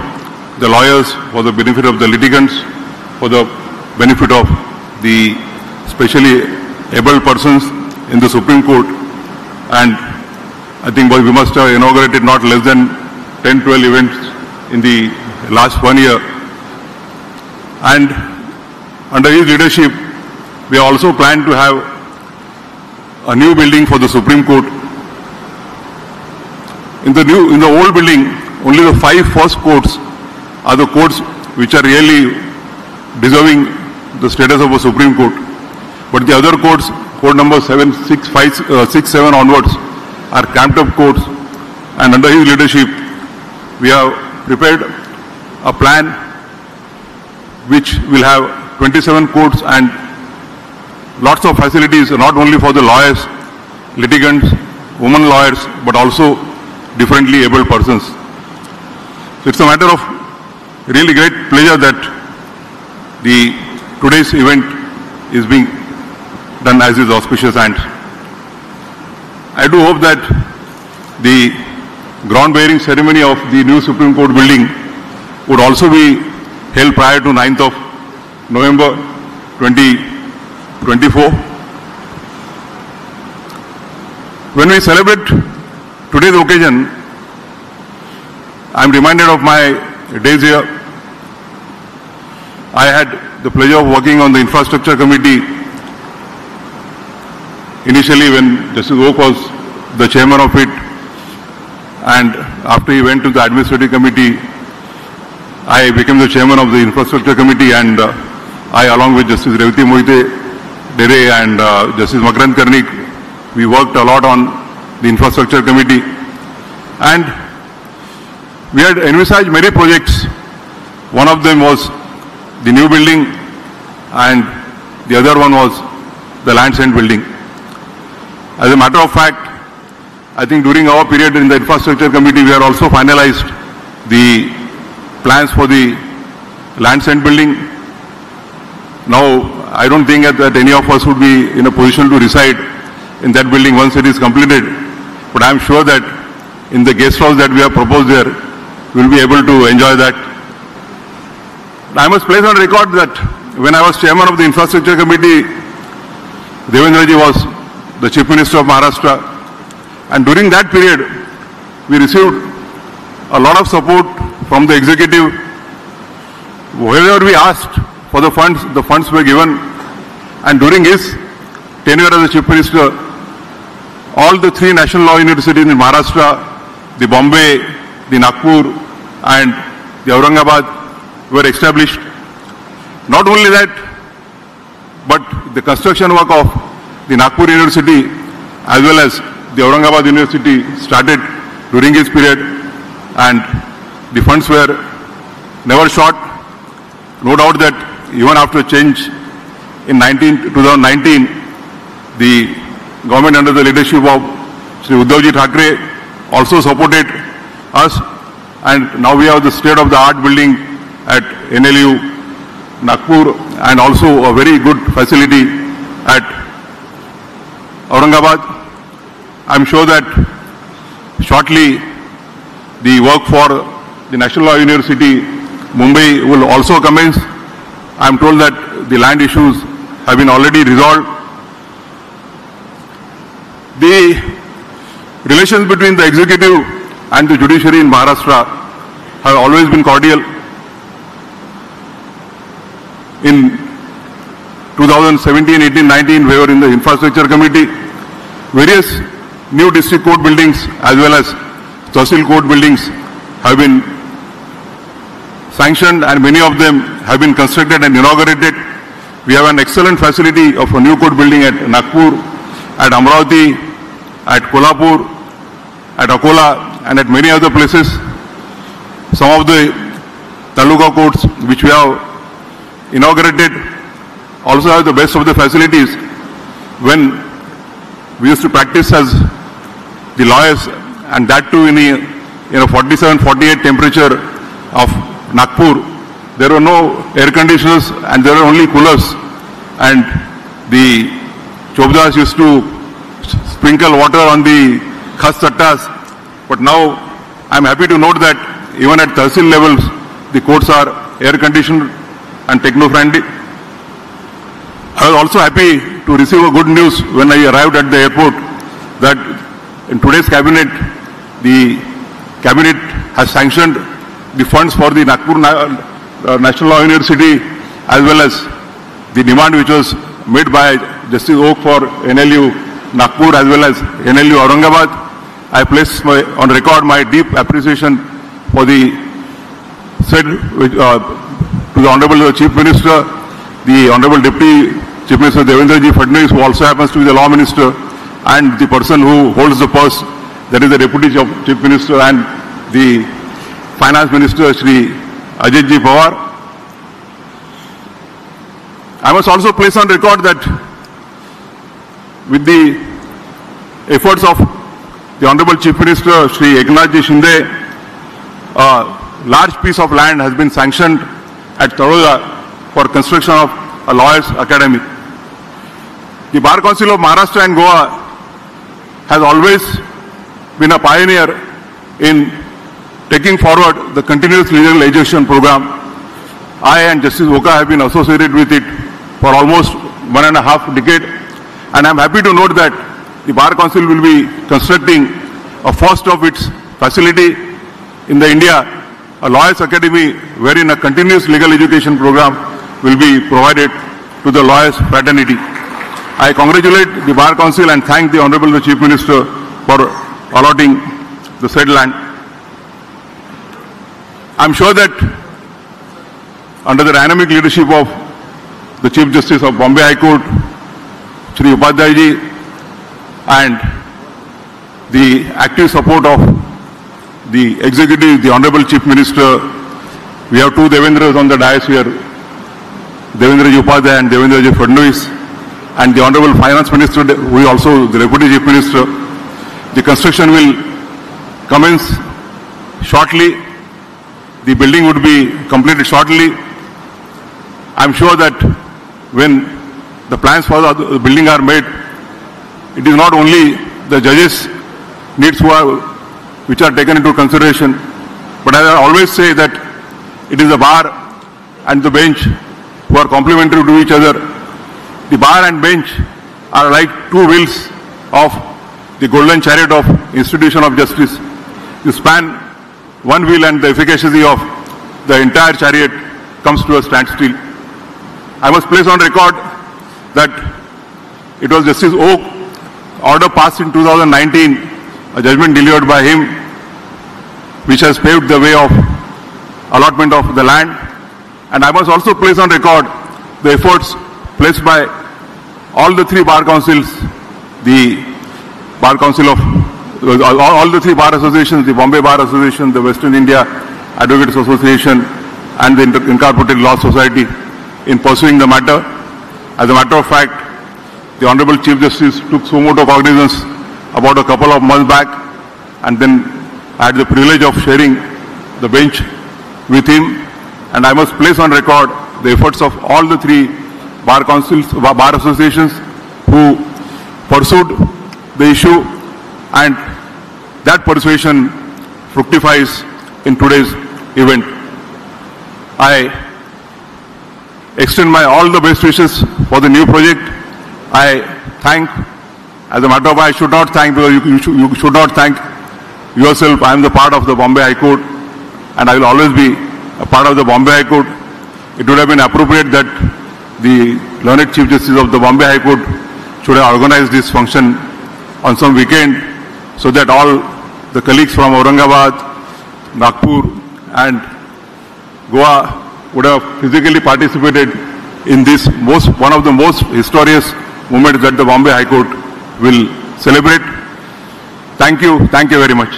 the lawyers, for the benefit of the litigants, for the benefit of the specially able persons in the Supreme Court. And I think we must have inaugurated not less than 10-12 events in the last 1 year. And under his leadership, we also plan to have a new building for the Supreme Court. In the old building, only the 5 first courts are the courts which are really deserving the status of a Supreme Court. But the other courts court number 76567 onwards are camped up courts, and under his leadership, we have prepared a plan which will have 27 courts and lots of facilities, not only for the lawyers, litigants, women lawyers, but also differently abled persons. So it's a matter of really great pleasure that today's event is being done as is auspicious, and I do hope that the ground-bearing ceremony of the new Supreme Court building would also be held prior to 9th of November 2024. When we celebrate today's occasion, I am reminded of my days here. I had the pleasure of working on the Infrastructure Committee initially when Justice Oak was the chairman of it, and after he went to the Administrative Committee, I became the chairman of the Infrastructure Committee, and I, along with Justice Revati Mohite Dere and Justice Makarand Karnik, we worked a lot on the Infrastructure Committee, and we had envisaged many projects. One of them was the new building, and the other one was the Lands End building. As a matter of fact, I think during our period in the Infrastructure Committee, we had also finalized the plans for the Lands End building. Now, I don't think that any of us would be in a position to reside in that building once it is completed, but I am sure that in the guest house that we have proposed there, we will be able to enjoy that. I must place on record that when I was chairman of the Infrastructure Committee, Devendra ji was the Chief Minister of Maharashtra, and during that period, we received a lot of support from the executive. Wherever we asked for the funds were given, and during his tenure as the Chief Minister, all the three national law universities in Maharashtra, the Bombay, the Nagpur, and the Aurangabad were established. Not only that, but the construction work of the Nagpur University as well as the Aurangabad University started during his period, and the funds were never short. No doubt that even after change in 2019, the government under the leadership of Shri Uddhav Thackeray also supported us, and now we have the state-of-the-art building at NLU Nagpur, and also a very good facility at Aurangabad. I am sure that shortly the work for the National Law University Mumbai will also commence. I am told that the land issues have been already resolved. The relations between the executive and the judiciary in Maharashtra have always been cordial. In 2017, 18, 19, we were in the Infrastructure Committee. Various new district court buildings as well as Tahsil court buildings have been sanctioned, and many of them have been constructed and inaugurated. We have an excellent facility of a new court building at Nagpur, at Amravati, at Kolhapur, at Akola, and at many other places. Some of the Taluka courts which we have inaugurated also have the best of the facilities. When we used to practice as the lawyers, and that too in a 47, 48 temperature of Nagpur, there were no air conditioners and there were only coolers, and the chobdas used to sprinkle water on the khas chattas. But now I am happy to note that even at Tahsil levels, the courts are air conditioned and techno-friendly. I was also happy to receive a good news when I arrived at the airport that in today's cabinet, the cabinet has sanctioned the funds for the Nagpur National Law University as well as the demand which was made by Justice Oak for NLU Nagpur as well as NLU Aurangabad. I place on record my deep appreciation for the said to the Honorable Chief Minister, the Honorable Deputy Chief Minister Devendra Fadnavis, who also happens to be the Law Minister, and the person who holds the purse, that is the Deputy Chief Minister, and the Finance Minister, Shri Ajit Pawar. I must also place on record that with the efforts of the Honorable Chief Minister, Shri Eknath Shinde, a large piece of land has been sanctioned at Taroda for construction of a lawyers' academy. The Bar Council of Maharashtra and Goa has always been a pioneer in taking forward the continuous legal education program. I and Justice Oka have been associated with it for almost 1.5 decades, and I am happy to note that the Bar Council will be constructing a first of its facility in the India, a lawyers' academy wherein a continuous legal education program will be provided to the lawyers' fraternity. I congratulate the Bar Council and thank the Honorable Chief Minister for allotting the said land. I am sure that under the dynamic leadership of the Chief Justice of Bombay High Court, Shri Uddhav ji, and the active support of the Executive, the Honorable Chief Minister, we have two Devendras on the dais here, Devendra Uddhav and Devendra Fadnavis, and the Honorable Finance Minister, who is also the Deputy Chief Minister. The construction will commence shortly. The building would be completed shortly. I am sure that when the plans for the building are made, it is not only the judges' needs which are taken into consideration, but as I always say that it is the bar and the bench who are complementary to each other. The bar and bench are like two wheels of the golden chariot of institution of justice. You span one wheel and the efficacy of the entire chariot comes to a standstill. I must place on record that it was Justice Oak order passed in 2019, a judgment delivered by him, which has paved the way of allotment of the land. And I must also place on record the efforts placed by all the three bar councils, the Bar Council of all the three bar associations, the Bombay Bar Association, the Western India Advocates Association, and the Incorporated Law Society in pursuing the matter. As a matter of fact, the Honorable Chief Justice took so much cognizance about a couple of months back, and then I had the privilege of sharing the bench with him. And I must place on record the efforts of all the three bar councils, bar associations who pursued the issue, and that persuasion fructifies in today's event. I extend my all the best wishes for the new project. I thank, as a matter of fact, I should not thank, because you should not thank yourself. I am the part of the Bombay High Court, and I will always be a part of the Bombay High Court. It would have been appropriate that the learned Chief Justice of the Bombay High Court should have organized this function on some weekend, so that all the colleagues from Aurangabad, Nagpur and Goa would have physically participated in this one of the most historious moments that the Bombay High Court will celebrate. Thank you very much.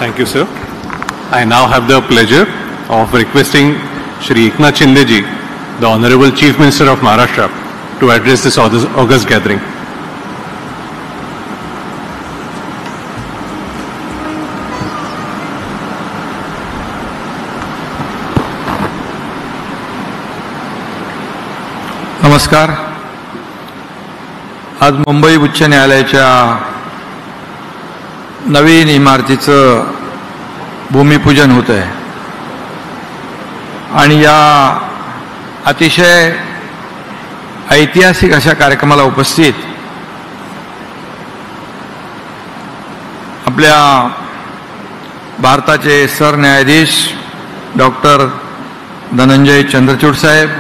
Thank you, sir. I now have the pleasure of requesting Shri Eknath Shinde ji, the Honorable Chief Minister of Maharashtra, to address this august gathering. नमस्कार. आज मुंबई उच्च न्यायालयाच्या नवीन इमारतीचं भूमिपूजन होत आहे, आणि या अतिशय ऐतिहासिक अशा कार्यक्रमाला उपस्थित आपल्या भारताचे सरन्यायाधीश डॉक्टर धनंजय चंद्रचूड साहेब,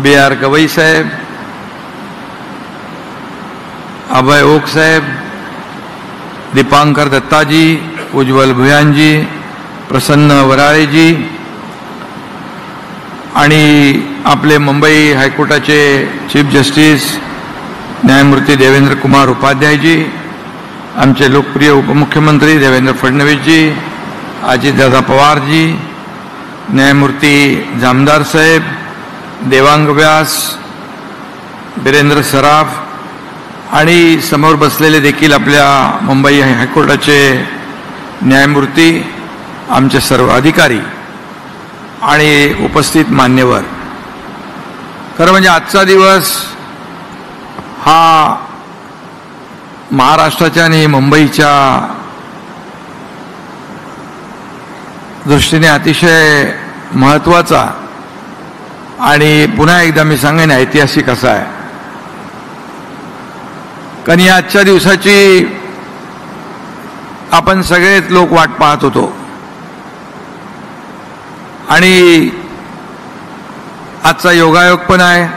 B.R. गवई साहेब, अभय ओक साहेब, दीपांकर दत्ताजी, उज्ज्वल भुयानजी, प्रसन्न वराळेजी आणि आपले मुंबई हायकोर्टाचे चीफ जस्टिस न्यायमूर्ती देवेंद्र कुमार उपाध्यायजी, आमचे लोकप्रिय उपमुख्यमंत्री देवेंद्र फडणवीसजी, अजितदादा पवारजी, न्यायमूर्ती जामदार साहेब, देवांग व्यास, वीरेंद्र सराफ आणि समोर बसलेले देखील आपल्या मुंबई हायकोर्टाचे न्यायमूर्ती, आमचे सर्व अधिकारी आणि उपस्थित मान्यवर. खरं म्हणजे आजचा दिवस हा महाराष्ट्राच्या आणि मुंबईच्या दृष्टीने अतिशय महत्त्वाचा आणि पुन्हा एकदा मी सांगेन ऐतिहासिक असा आहे. कारण या आजच्या दिवसाची आपण सगळेच लोक वाट पाहत होतो आणि आजचा योगायोग पण आहे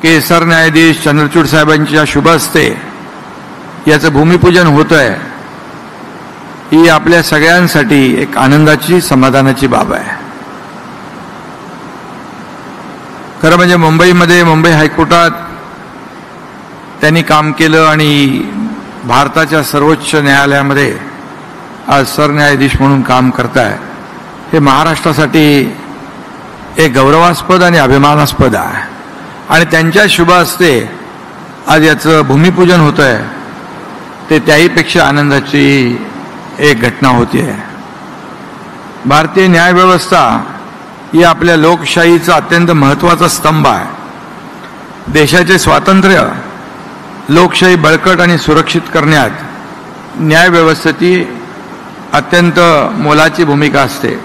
की सरन्यायाधीश चंद्रचूड साहेबांच्या शुभ हस्ते याचं भूमिपूजन होत आहे. ही आपल्या सगळ्यांसाठी एक आनंदाची समाधानाची बाब आहे. खरं म्हणजे मुंबईमध्ये मुंबई हायकोर्टात त्यांनी काम केलं आणि भारताच्या सर्वोच्च न्यायालयामध्ये आज सरन्यायाधीश म्हणून काम करताय. हे महाराष्ट्रासाठी एक गौरवास्पद आणि अभिमानास्पद आहे आणि त्यांच्या शुभ हस्ते आज याचं भूमिपूजन होत आहे. ते त्याहीपेक्षा आनंदाची एक घटना होती आहे. भारतीय न्यायव्यवस्था ही आपल्या लोकशाहीचा अत्यंत महत्त्वाचा स्तंभ आहे. देशाचे स्वातंत्र्य, लोकशाही बळकट आणि सुरक्षित करण्यात न्यायव्यवस्थेची अत्यंत मोलाची भूमिका असते.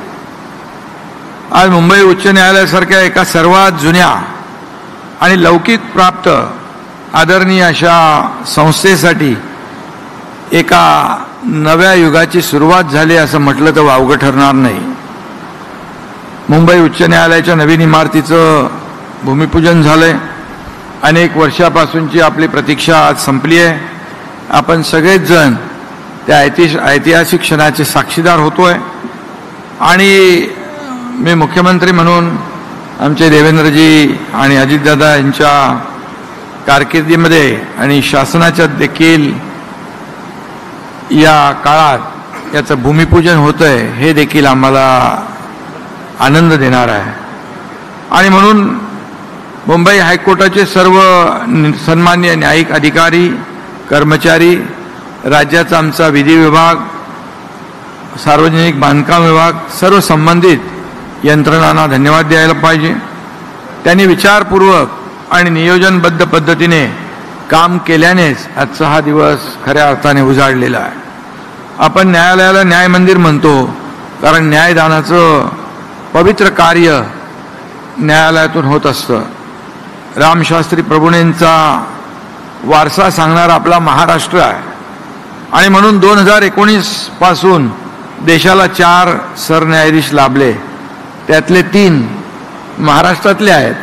आज मुंबई उच्च न्यायालयासारख्या एका सर्वात जुन्या आणि लौकिक प्राप्त आदरणीय अशा संस्थेसाठी एका नव्या युगाची सुरुवात झाली असं म्हटलं तर वावगं ठरणार नाही. मुंबई उच्च न्यायालयाच्या नवीन इमारतीचं भूमिपूजन झालंय. अनेक वर्षापासूनची आपली प्रतीक्षा आज संपली आहे. आपण सगळेच जण त्या ऐतिहासिक क्षणाचे साक्षीदार होतोय आणि मी मुख्यमंत्री म्हणून आमचे देवेंद्रजी आणि अजितदादा यांच्या कारकिर्दीमध्ये आणि शासनाच्या देखील या काळात याचं भूमिपूजन होतंय हे देखील आम्हाला आनंद देणार आहे. आणि म्हणून मुंबई हायकोर्टाचे सर्व सन्मान्य न्यायिक अधिकारी, कर्मचारी, राज्याचा आमचा विधी विभाग, सार्वजनिक बांधकाम विभाग, सर्व संबंधित यंत्रणांना धन्यवाद द्यायला पाहिजे. त्यांनी विचारपूर्वक आणि नियोजनबद्ध पद्धतीने काम केल्यानेच आजचा हा दिवस खऱ्या अर्थाने उजाडलेला आहे. आपण न्यायालयाला न्याय मंदिर म्हणतो कारण न्यायदानाचं पवित्र कार्य न्यायालयातून होत असतं. रामशास्त्री प्रभूंचा वारसा सांगणारा आपला महाराष्ट्र आहे आणि म्हणून 2019 पासून देशाला 4 सरन्यायाधीश लाभले. त्यातले 3 महाराष्ट्रातले आहेत.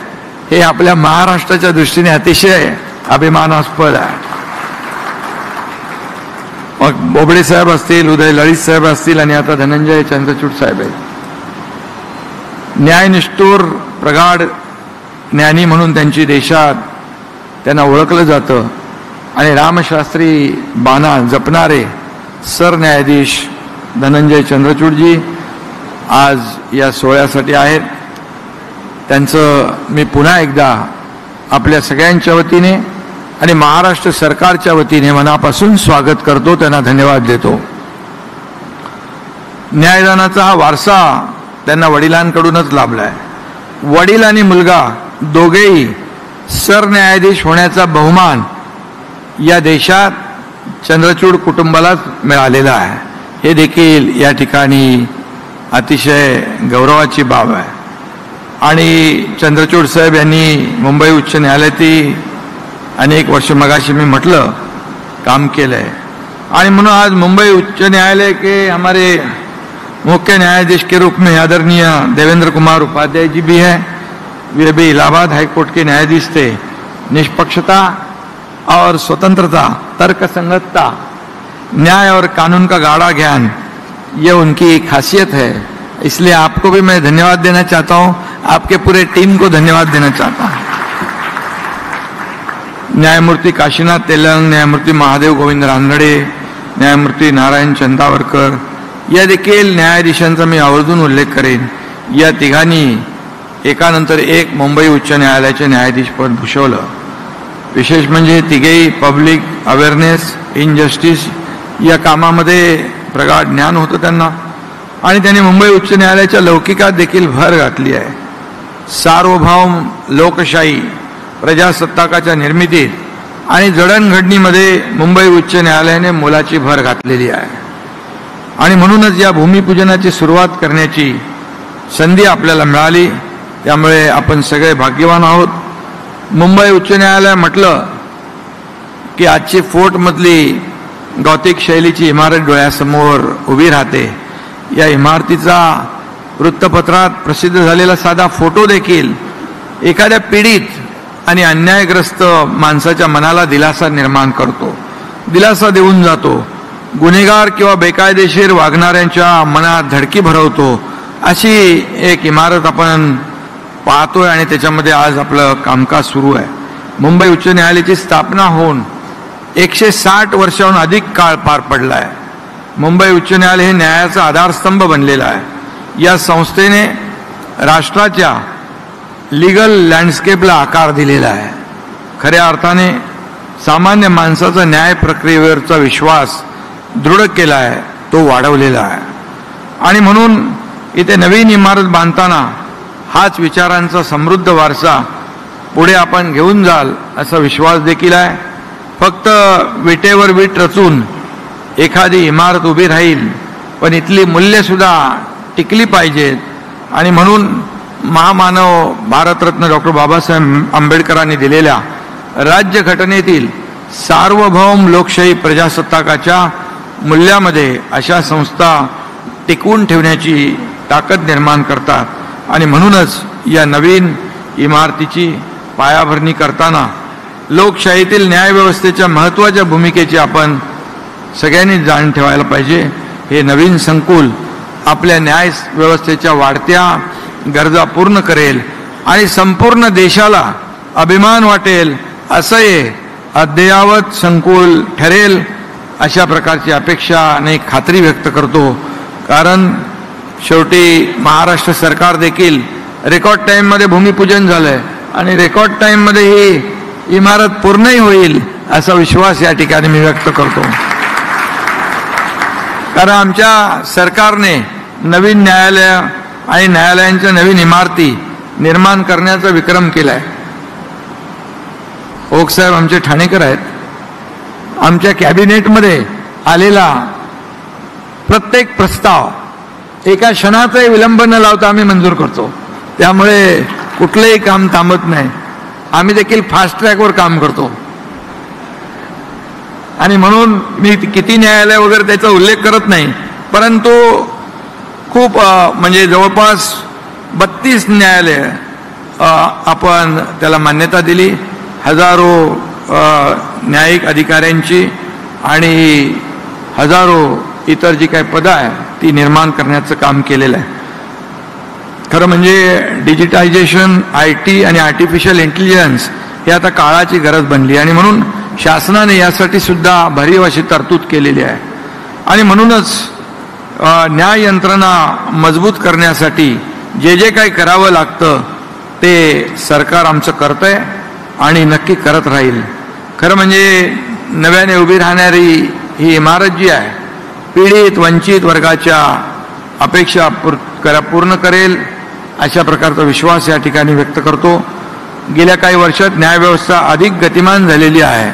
हे आपल्या महाराष्ट्राच्या दृष्टीने अतिशय अभिमानास्पद आहे. मग बोबडे साहेब असतील, उदय ललित साहेब असतील आणि आता धनंजय चंद्रचूड साहेब आहेत. न्यायनिष्ठूर प्रगाढ ज्ञानी म्हणून त्यांची देशात त्यांना ओळखलं जातं आणि रामशास्त्री बाणा जपणारे सरन्यायाधीश धनंजय चंद्रचूडजी आज या सोहळ्यासाठी आहेत. त्यांचं मी पुन्हा एकदा आपल्या सगळ्यांच्या वतीने आणि महाराष्ट्र सरकारच्या वतीने मनापासून स्वागत करतो, त्यांना धन्यवाद देतो. न्यायदानाचा हा वारसा त्यांना वडिलांकडूनच लाभलाय. वडील आणि मुलगा दोघेही सरन्यायाधीश होण्याचा बहुमान या देशात चंद्रचूड कुटुंबालाच मिळालेला आहे. हे देखील या ठिकाणी अतिशय गौरवाची बाब आहे. आणि चंद्रचूड साहेब यांनी मुंबई उच्च न्यायालयातील अनेक वर्ष मगाशी मी म्हटलं काम केलं है और म्हणून आज मुंबई उच्च न्यायालय के हमारे मुख्य न्यायाधीश के रूप में आदरणीय देवेंद्र कुमार उपाध्याय जी भी हैं। वे भी इलाहाबाद हाईकोर्ट के न्यायाधीश थे। निष्पक्षता और स्वतंत्रता, तर्कसंगतता न्याय और कानून का गाढ़ा ज्ञान ये उनकी खासियत है। इसलिए आपको भी मैं धन्यवाद देना चाहता हूं, आपके पूरे टीम को धन्यवाद देना चाहता हूं। न्यायमूर्ती काशीनाथ तेलंग, न्यायमूर्ती महादेव गोविंद रानडे, न्यायमूर्ती नारायण चंदावरकर या देखील न्यायाधीशांचा मी आवर्जून उल्लेख करेन। या तिघांनी एकानंतर एक मुंबई उच्च न्यायालयाचे न्यायाधीशपद भूषवलं। विशेष म्हणजे तिघेही पब्लिक अवेअरनेस इन जस्टिस या कामामध्ये प्रगाढ ज्ञान होतं त्यांना आणि त्यांनी मुंबई उच्च न्यायालयाच्या लौकिकात देखील भर घातली आहे। सार्वभौम लोकशाही प्रजासत्ताकाच्या निर्मितीत आणि जडणघडणीमध्ये मुंबई उच्च न्यायालयाने मोलाची भर घातलेली आहे आणि म्हणूनच या भूमिपूजनाची सुरुवात करण्याची संधी आपल्याला मिळाली। त्यामुळे आपण सगळे भाग्यवान आहोत। मुंबई उच्च न्यायालय म्हटलं की आजची फोर्टमधली गॉथिक शैलीची इमारत डोळ्यासमोर उभी राहते। या इमारतीचा वृत्तपत्रात प्रसिद्ध झालेला साधा फोटो देखील एखाद्या पीडित आणि अन्यायग्रस्त माणसाच्या मनाला दिलासा निर्माण करतो, दिलासा देऊन जातो। गुन्हेगार किंवा बेकायदेशीर वागणाऱ्यांच्या मनात धडकी भरवतो अशी एक इमारत आपण पाहतोय आणि त्याच्यामध्ये आज आपलं कामकाज सुरू आहे। मुंबई उच्च न्यायालयाची स्थापना होऊन 160 वर्षांहून अधिक काळ पार पडला आहे। मुंबई उच्च न्यायालय हे न्यायाचा आधारस्तंभ बनलेला आहे। या संस्थेने राष्ट्राच्या लीगल लँडस्केपला आकार दिलेला आहे। खऱ्या अर्थाने सामान्य माणसाचा न्याय प्रक्रियेवरचा विश्वास दृढ केला आहे, तो वाढवलेला आहे आणि म्हणून इथे नवीन इमारत बांधताना हाच विचारांचा समृद्ध वारसा पुढे आपण घेऊन जाल असा विश्वास देखील आहे। फक्त विटेवर वीट रचून एखादी इमारत उभी राहील, पण इथली मूल्य सुद्धा टिकली पाहिजेत आणि म्हणून महामानव भारतरत्न डॉक्टर बाबासाहेब आंबेडकरांनी दिलेल्या राज्यघटनेतील सार्वभौम लोकशाही प्रजासत्ताकाच्या मूल्यामध्ये अशा संस्था टिकवून ठेवण्याची ताकद निर्माण करतात आणि म्हणूनच या नवीन इमारतीची पायाभरणी करताना लोकशाहीतील न्यायव्यवस्थेच्या महत्त्वाच्या भूमिकेची आपण सगळ्यांनी जाण ठेवायला पाहिजे। हे नवीन संकुल आपल्या न्याय व्यवस्थेच्या वाढत्या गरजा पूर्ण करेल आणि संपूर्ण देशाला अभिमान वाटेल असं हे अद्ययावत संकुल ठरेल अशा प्रकारची अपेक्षा आणि खात्री व्यक्त करतो। कारण शेवटी महाराष्ट्र सरकार देखील रेकॉर्ड टाईममध्ये भूमिपूजन झालंय आणि रेकॉर्ड टाईममध्ये ही इमारत पूर्णही होईल असा विश्वास या ठिकाणी मी व्यक्त करतो। कारण आमच्या सरकारने नवीन न्यायालय आणि न्यायालयांच्या नवीन इमारती निर्माण करण्याचा विक्रम केलाय। ओक साहेब आमचे ठाणेकर आहेत, आमच्या कॅबिनेटमध्ये आलेला प्रत्येक प्रस्ताव एका क्षणाचाही विलंब न लावता आम्ही मंजूर करतो। त्यामुळे कुठलंही काम थांबत नाही, आम्ही देखील फास्ट ट्रॅकवर काम करतो आणि म्हणून मी किती न्यायालय वगैरे त्याचा उल्लेख करत नाही, परंतु खूप म्हणजे जवळपास 32 न्यायालय आपण त्याला मान्यता दिली। हजारो न्यायिक अधिकाऱ्यांची आणि हजारो इतर जी काही पदं आहे ती निर्माण करण्याचं काम केलेलं आहे। खरं म्हणजे डिजिटायझेशन, IT आणि आर्टिफिशियल इंटेलिजन्स हे आता काळाची गरज बनली आणि म्हणून शासनाने यासाठी सुद्धा भरीव अशी तरतूद केलेली आहे आणि म्हणूनच न्याय यंत्रणा मजबूत करण्यासाठी जे जे काही करावं लागतं ते सरकार आमचं करतंय आणि नक्की करत राहील। खरं म्हणजे नव्याने उभी राहणारी ही इमारत जी आहे पीडित वंचित वर्गाच्या अपेक्षा पूर्ण करेल अशा प्रकारचा विश्वास या ठिकाणी व्यक्त करतो। गेल्या काही वर्षात न्यायव्यवस्था अधिक गतिमान झालेली आहे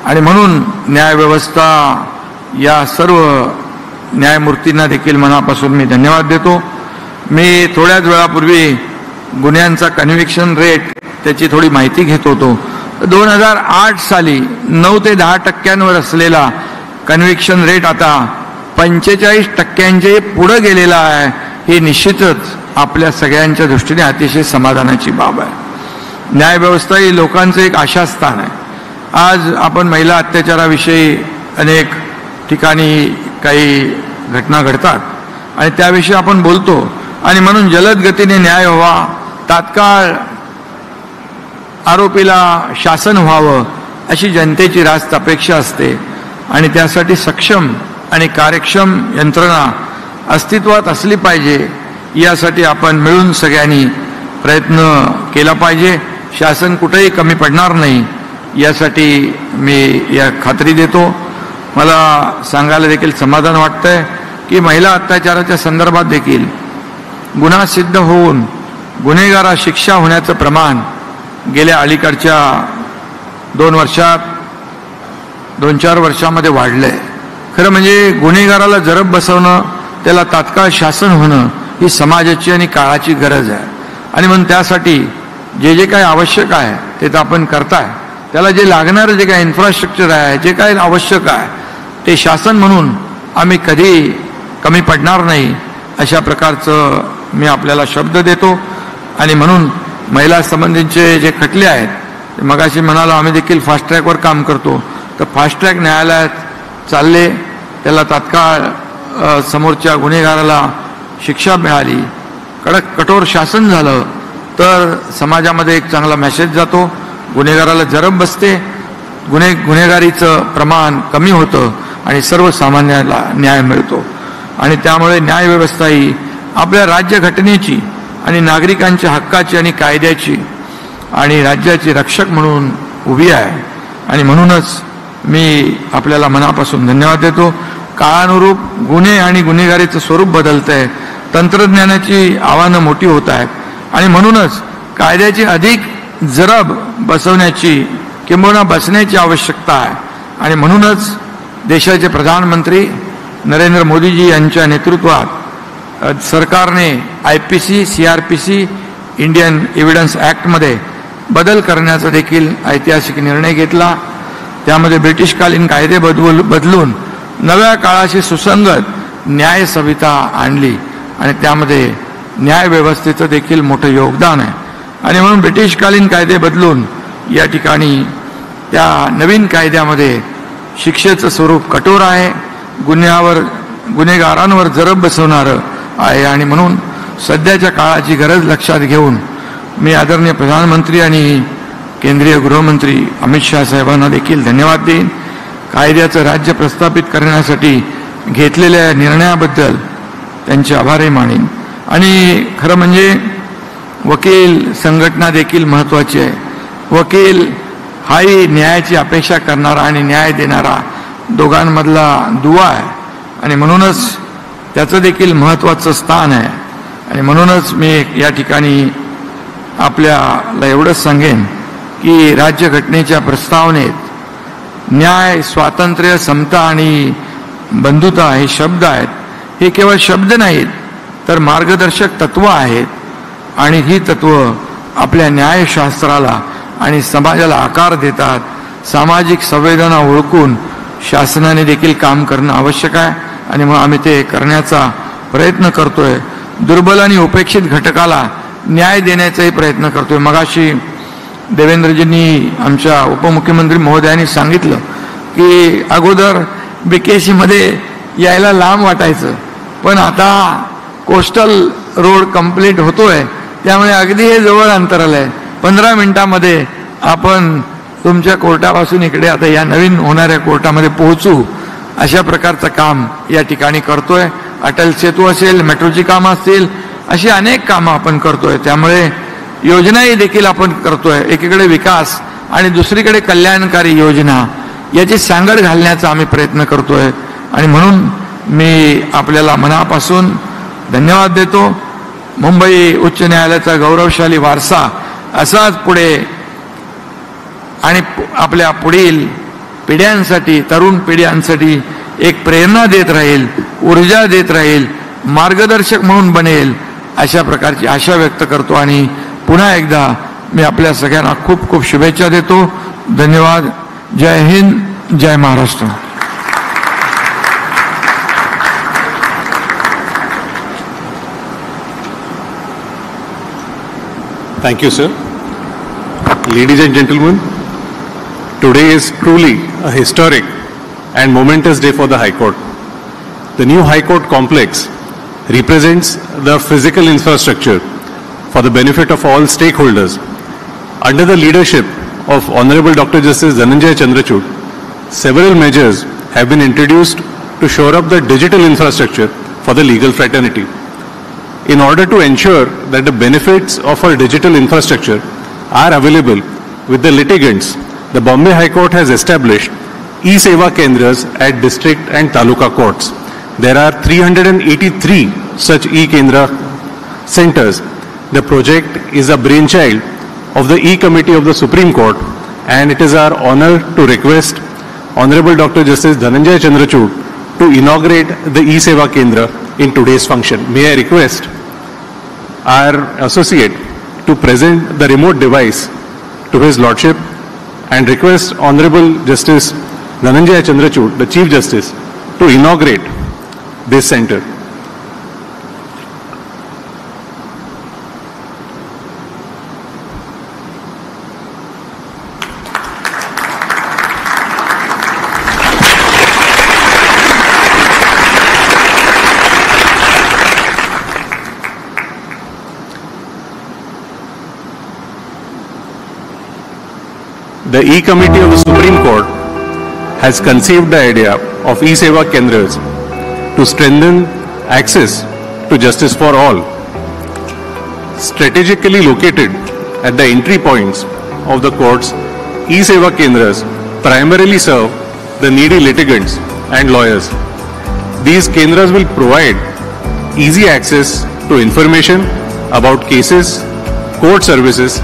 आणि म्हणून न्यायव्यवस्था या सर्व न्यायमूर्तींना देखील मनापासून मी धन्यवाद देतो। मी थोड्याच वेळापूर्वी गुन्ह्यांचा कन्व्हिक्शन रेट त्याची थोडी माहिती घेत होतो। 2008 साली 9 ते 10% असलेला कन्व्हिक्शन रेट आता 45% पुढे गेलेला आहे। ही निश्चितच आपल्या सगळ्यांच्या दृष्टीने अतिशय समाधानाची बाब आहे। न्यायव्यवस्था ही लोकांचं एक आशास्थान आहे। आज आपण महिला अत्याचाराविषयी अनेक ठिकाणी काही घटना घडतात आणि त्याविषयी आपण बोलतो आणि म्हणून जलद गतीने न्याय व्हावा, तात्काळ आरोपीला शासन व्हावं अशी जनतेची रास्त अपेक्षा असते आणि त्यासाठी सक्षम आणि कार्यक्षम यंत्रणा अस्तित्वात असली पाहिजे. यासाठी आपण मिळून सगळ्यांनी प्रयत्न केला पाहिजे. शासन कुठेही कमी पडणार नाही यासाठी मी या खात्री देतो. मला सांगायला देखील समाधान वाटतंय की महिला अत्याचाराच्या संदर्भात देखील गुन्हा सिद्ध होऊन गुन्हेगारा शिक्षा होण्याचं प्रमाण गेल्या अलीकडच्या 2-4 वर्षामध्ये वाढलंय. खरं म्हणजे गुन्हेगाराला जरब बसवणं, त्याला तात्काळ शासन होणं ही समाजाची आणि काळाची गरज आहे आणि म्हणून त्यासाठी जे जे काही आवश्यक आहे ते तर आपण करताय. त्याला जे लागणारं जे काही इन्फ्रास्ट्रक्चर आहे, जे काही आवश्यक आहे ते शासन म्हणून आम्ही कधी कमी पडणार नाही अशा प्रकारचं मी आपल्याला शब्द देतो. आणि म्हणून महिला संबंधीचे जे खटले आहेत ते मगाशी म्हणालो आम्ही देखील फास्ट ट्रॅकवर काम करतो, तर फास्ट ट्रॅक न्यायालयात चालले, त्याला तात्काळ समोरच्या गुन्हेगाराला शिक्षा मिळाली, कठोर शासन झालं तर समाजामध्ये एक चांगला मेसेज जातो, गुन्हेगाराला जरब बसते, गुन्हेगारीचं प्रमाण कमी होतं आणि सर्वसामान्याला न्याय मिळतो. आणि त्यामुळे न्यायव्यवस्था ही आपल्या राज्यघटनेची आणि नागरिकांच्या हक्काची आणि कायद्याची आणि राज्याची रक्षक म्हणून उभी आहे. आणि म्हणूनच मी आपल्याला मनापासून धन्यवाद देतो. काळानुरूप गुन्हे आणि गुन्हेगारीचं स्वरूप बदलतंय, तंत्रज्ञानाची आव्हानं मोठी होत आहेत आणि म्हणूनच कायद्याची अधिक जरब बसवण्याची किंबहुना बसण्याची आवश्यकता आहे. आणि म्हणूनच देशाचे प्रधानमंत्री नरेंद्र मोदीजी यांच्या नेतृत्वात सरकारने IPC, CRPC, इंडियन एव्हिडन्स ॲक्टमध्ये बदल करण्याचा देखील ऐतिहासिक निर्णय घेतला. त्यामध्ये ब्रिटिशकालीन कायदे बदलून नव्या काळाशी सुसंगत न्याय संहिता आणली आणि त्यामध्ये न्यायव्यवस्थेचं देखील मोठं योगदान आहे. आणि म्हणून ब्रिटिशकालीन कायदे बदलून या ठिकाणी त्या नवीन कायद्यामध्ये शिक्षेचं स्वरूप कठोर आहे, गुन्हेगारांवर जरब बसवणारं आहे. आणि म्हणून सध्याच्या काळाची गरज लक्षात घेऊन मी आदरणीय प्रधानमंत्री आणि केंद्रीय गृहमंत्री अमित शाह साहेबांना देखील धन्यवाद देईन. कायद्याचं राज्य प्रस्थापित करण्यासाठी घेतलेल्या निर्णयाबद्दल त्यांचे आभारही मानेन. आणि खरं म्हणजे वकील संघटना देखील महत्त्वाची आहे. वकील हाही न्यायाची अपेक्षा करणारा आणि न्याय देणारा दोघांमधला दुवा आहे आणि म्हणूनच त्याचं देखील महत्त्वाचं स्थान आहे. आणि म्हणूनच मी या ठिकाणी आपल्याला एवढंच सांगेन की राज्यघटनेच्या प्रस्तावनेत न्याय, स्वातंत्र्य, समता आणि बंधुता हे शब्द आहेत. हे केवळ शब्द नाहीत तर मार्गदर्शक तत्व आहेत आणि ही तत्व आपल्या न्यायशास्त्राला आणि समाजाला आकार देतात. सामाजिक संवेदना ओळखून शासनाने देखील काम करणं आवश्यक आहे आणि मग आम्ही ते करण्याचा प्रयत्न करतोय. दुर्बल आणि उपेक्षित घटकाला न्याय देण्याचाही प्रयत्न करतोय. मगाशी देवेंद्रजींनी आमच्या उपमुख्यमंत्री महोदयांनी सांगितलं की अगोदर BKC यायला लांब वाटायचं, पण आता कोस्टल रोड कंप्लीट होतोय त्यामुळे अगदी हे जवळ अंतराल आहे. 15 मिनिटामध्ये आपण तुमच्या कोर्टापासून इकडे आता या नवीन होणाऱ्या कोर्टामध्ये पोहोचू अशा प्रकारचं काम या ठिकाणी करतोय. अटल सेतू असेल, मेट्रोची कामं असतील, अशी अनेक कामं आपण करतोय. त्यामुळे योजनाही देखील आपण करतोय. एकीकडे विकास आणि दुसरीकडे कल्याणकारी योजना याची सांगड घालण्याचा आम्ही प्रयत्न करतोय. आणि म्हणून मी आपल्याला मनापासून धन्यवाद देतो. मुंबई उच्च न्यायालयाचा गौरवशाली वारसा असाच पुढे आणि आपल्या पुढील पिढ्यांसाठी, तरुण पिढ्यांसाठी एक प्रेरणा देत राहील, ऊर्जा देत राहील, मार्गदर्शक म्हणून बनेल अशा प्रकारची आशा व्यक्त करतो. आणि पुन्हा एकदा मी आपल्या सगळ्यांना खूप खूप शुभेच्छा देतो. धन्यवाद. जय हिंद, जय Maharashtra. Thank you, sir. Ladies and gentlemen, today is truly a historic and momentous day for the High Court. The new High Court complex represents the physical infrastructure for the benefit of all stakeholders. Under the leadership of Honorable Dr. Justice Dhananjay Chandrachud, several measures have been introduced to shore up the digital infrastructure for the legal fraternity. In order to ensure that the benefits of our digital infrastructure are available with the litigants, the Bombay High Court has established e-Seva Kendras at district and taluka courts. There are 383 such e-Kendra centers. The project is a brainchild of the E-Committee of the Supreme Court, and it is our honor to request Honorable Dr. Justice Dhananjay Chandrachud to inaugurate the e-Seva Kendra in today's function. May I request our associate to present the remote device to His Lordship and request Honorable Justice Dhananjay Chandrachud, the Chief Justice, to inaugurate this center. The E-Committee of the Supreme Court has conceived the idea of e-Seva Kendras to strengthen access to justice for all. Strategically located at the entry points of the courts, e-Seva Kendras primarily serve the needy litigants and lawyers. These Kendras will provide easy access to information about cases, court services,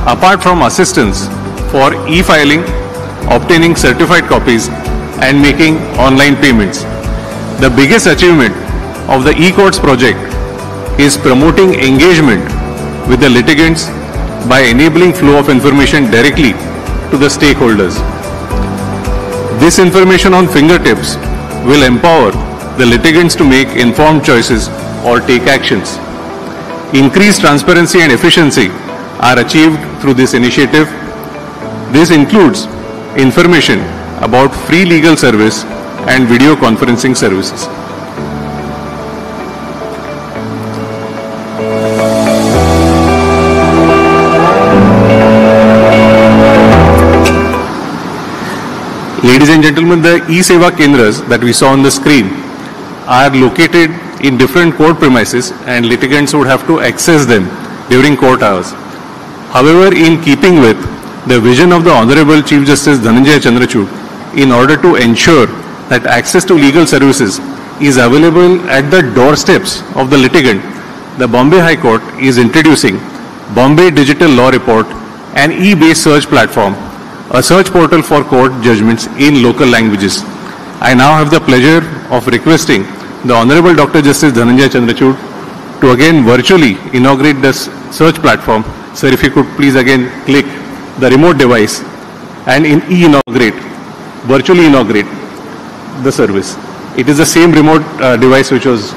apart from assistance for e-filing, obtaining certified copies, and making online payments. The biggest achievement of the e-Courts project is promoting engagement with the litigants by enabling flow of information directly to the stakeholders. This information on fingertips will empower the litigants to make informed choices or take actions. Increased transparency and efficiency are achieved through this initiative. This includes information about free legal service and video conferencing services. Ladies and gentlemen, the e-Seva Kendras that we saw on the screen are located in different court premises, and litigants would have to access them during court hours. However, in keeping with the vision of the Honorable Chief Justice Dhananjay Chandrachud, in order to ensure that access to legal services is available at the doorsteps of the litigant, the Bombay High Court is introducing Bombay Digital Law Report, an e-based search platform, a search portal for court judgments in local languages. I now have the pleasure of requesting the Honorable Dr. Justice Dhananjay Chandrachud to again virtually inaugurate this search platform. Sir, if you could please again click the remote device and virtually inaugurate the service. It is the same remote device which was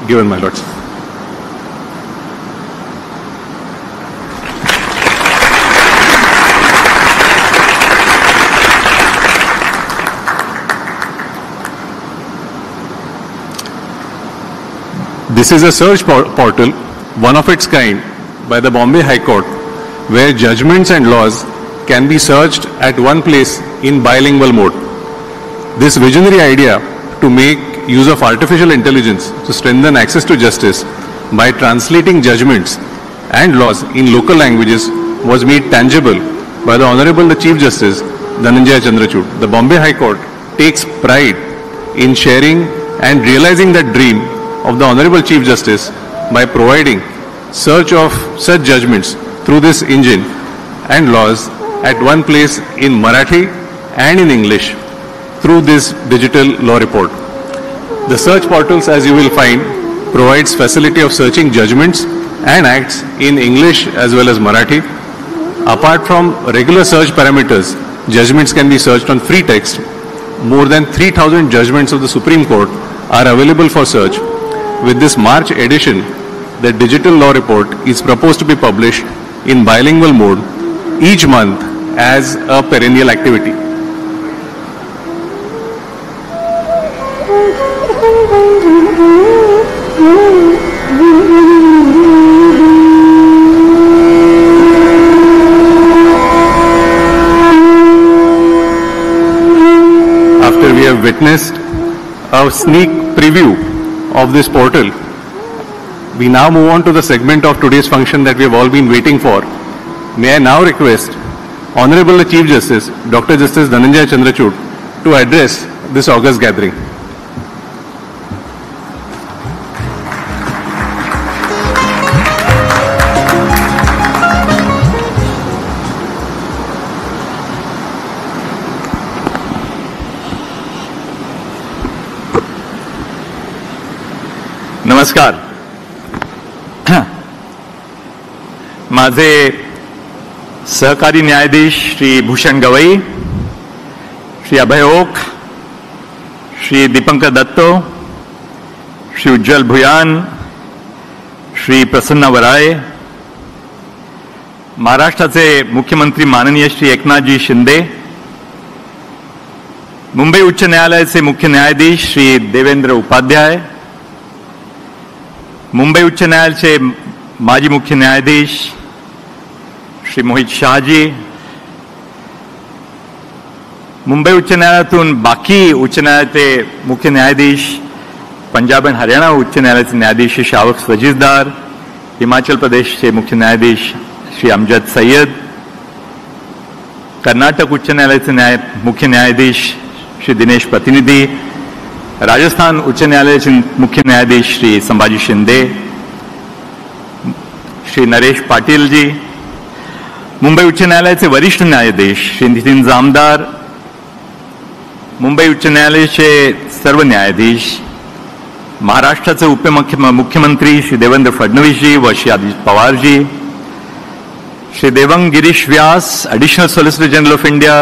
given, my lords. This is a search portal, one of its kind, by the Bombay High Court, where judgments and laws can be searched at one place in bilingual mode. This visionary idea to make use of artificial intelligence to strengthen access to justice by translating judgments and laws in local languages was made tangible by the Honorable the Chief Justice Dhananjay Chandrachud. The Bombay High Court takes pride in sharing and realizing that dream of the Honorable Chief Justice by providing search of such judgments through this engine and laws at one place in Marathi and in English through this digital law report. The search portals, as you will find, provides facility of searching judgments and acts in English as well as Marathi. Apart from regular search parameters, judgments can be searched on free text. More than 3,000 judgments of the Supreme Court are available for search. With this March edition, the digital law report is proposed to be published in bilingual mode each month as a perennial activity. After we have witnessed a sneak preview of this portal, we now move on to the segment of today's function that we have all been waiting for. May I now request Honorable the Chief Justice, Dr. Justice Dhananjay Chandrachud, to address this august gathering. नमस्कार. माझे सहकारी न्यायाधीश Shri Bhushan Gavai, Shri Abhay okay, Shri Dipankar दत्तो, श्री उज्ज्वल भुयान, श्री प्रसन्न वराळे, महाराष्ट्राचे मुख्यमंत्री माननीय श्री एकनाथजी शिंदे, मुंबई उच्च न्यायालयाचे मुख्य न्यायाधीश श्री देवेंद्र उपाध्याय, मुंबई उच्च न्यायालयाचे माजी मुख्य न्यायाधीश श्री मोहित शहाजी, मुंबई उच्च न्यायालयातून बाकी उच्च न्यायालयाचे मुख्य न्यायाधीश, पंजाब आणि हरियाणा उच्च न्यायालयाचे न्यायाधीश श्री शावक वजीरदार, हिमाचल प्रदेशचे मुख्य न्यायाधीश श्री अमजद सय्यद, कर्नाटक उच्च न्यायालयाचे मुख्य न्यायाधीश श्री दिनेश प्रतिनिधी, राजस्थान उच्च न्यायालयाचे मुख्य न्यायाधीश श्री संभाजी शिंदे, श्री नरेश पाटील जी, मुंबई उच्च न्यायालयाचे वरिष्ठ न्यायाधीश श्री नितीन जामदार, मुंबई उच्च न्यायालयाचे सर्व न्यायाधीश, महाराष्ट्राचे मुख्यमंत्री श्री देवेंद्र फडणवीस जी व Shri Ajit Pawar ji, Shri Devang Girish Vyas, additional solicitor general of India,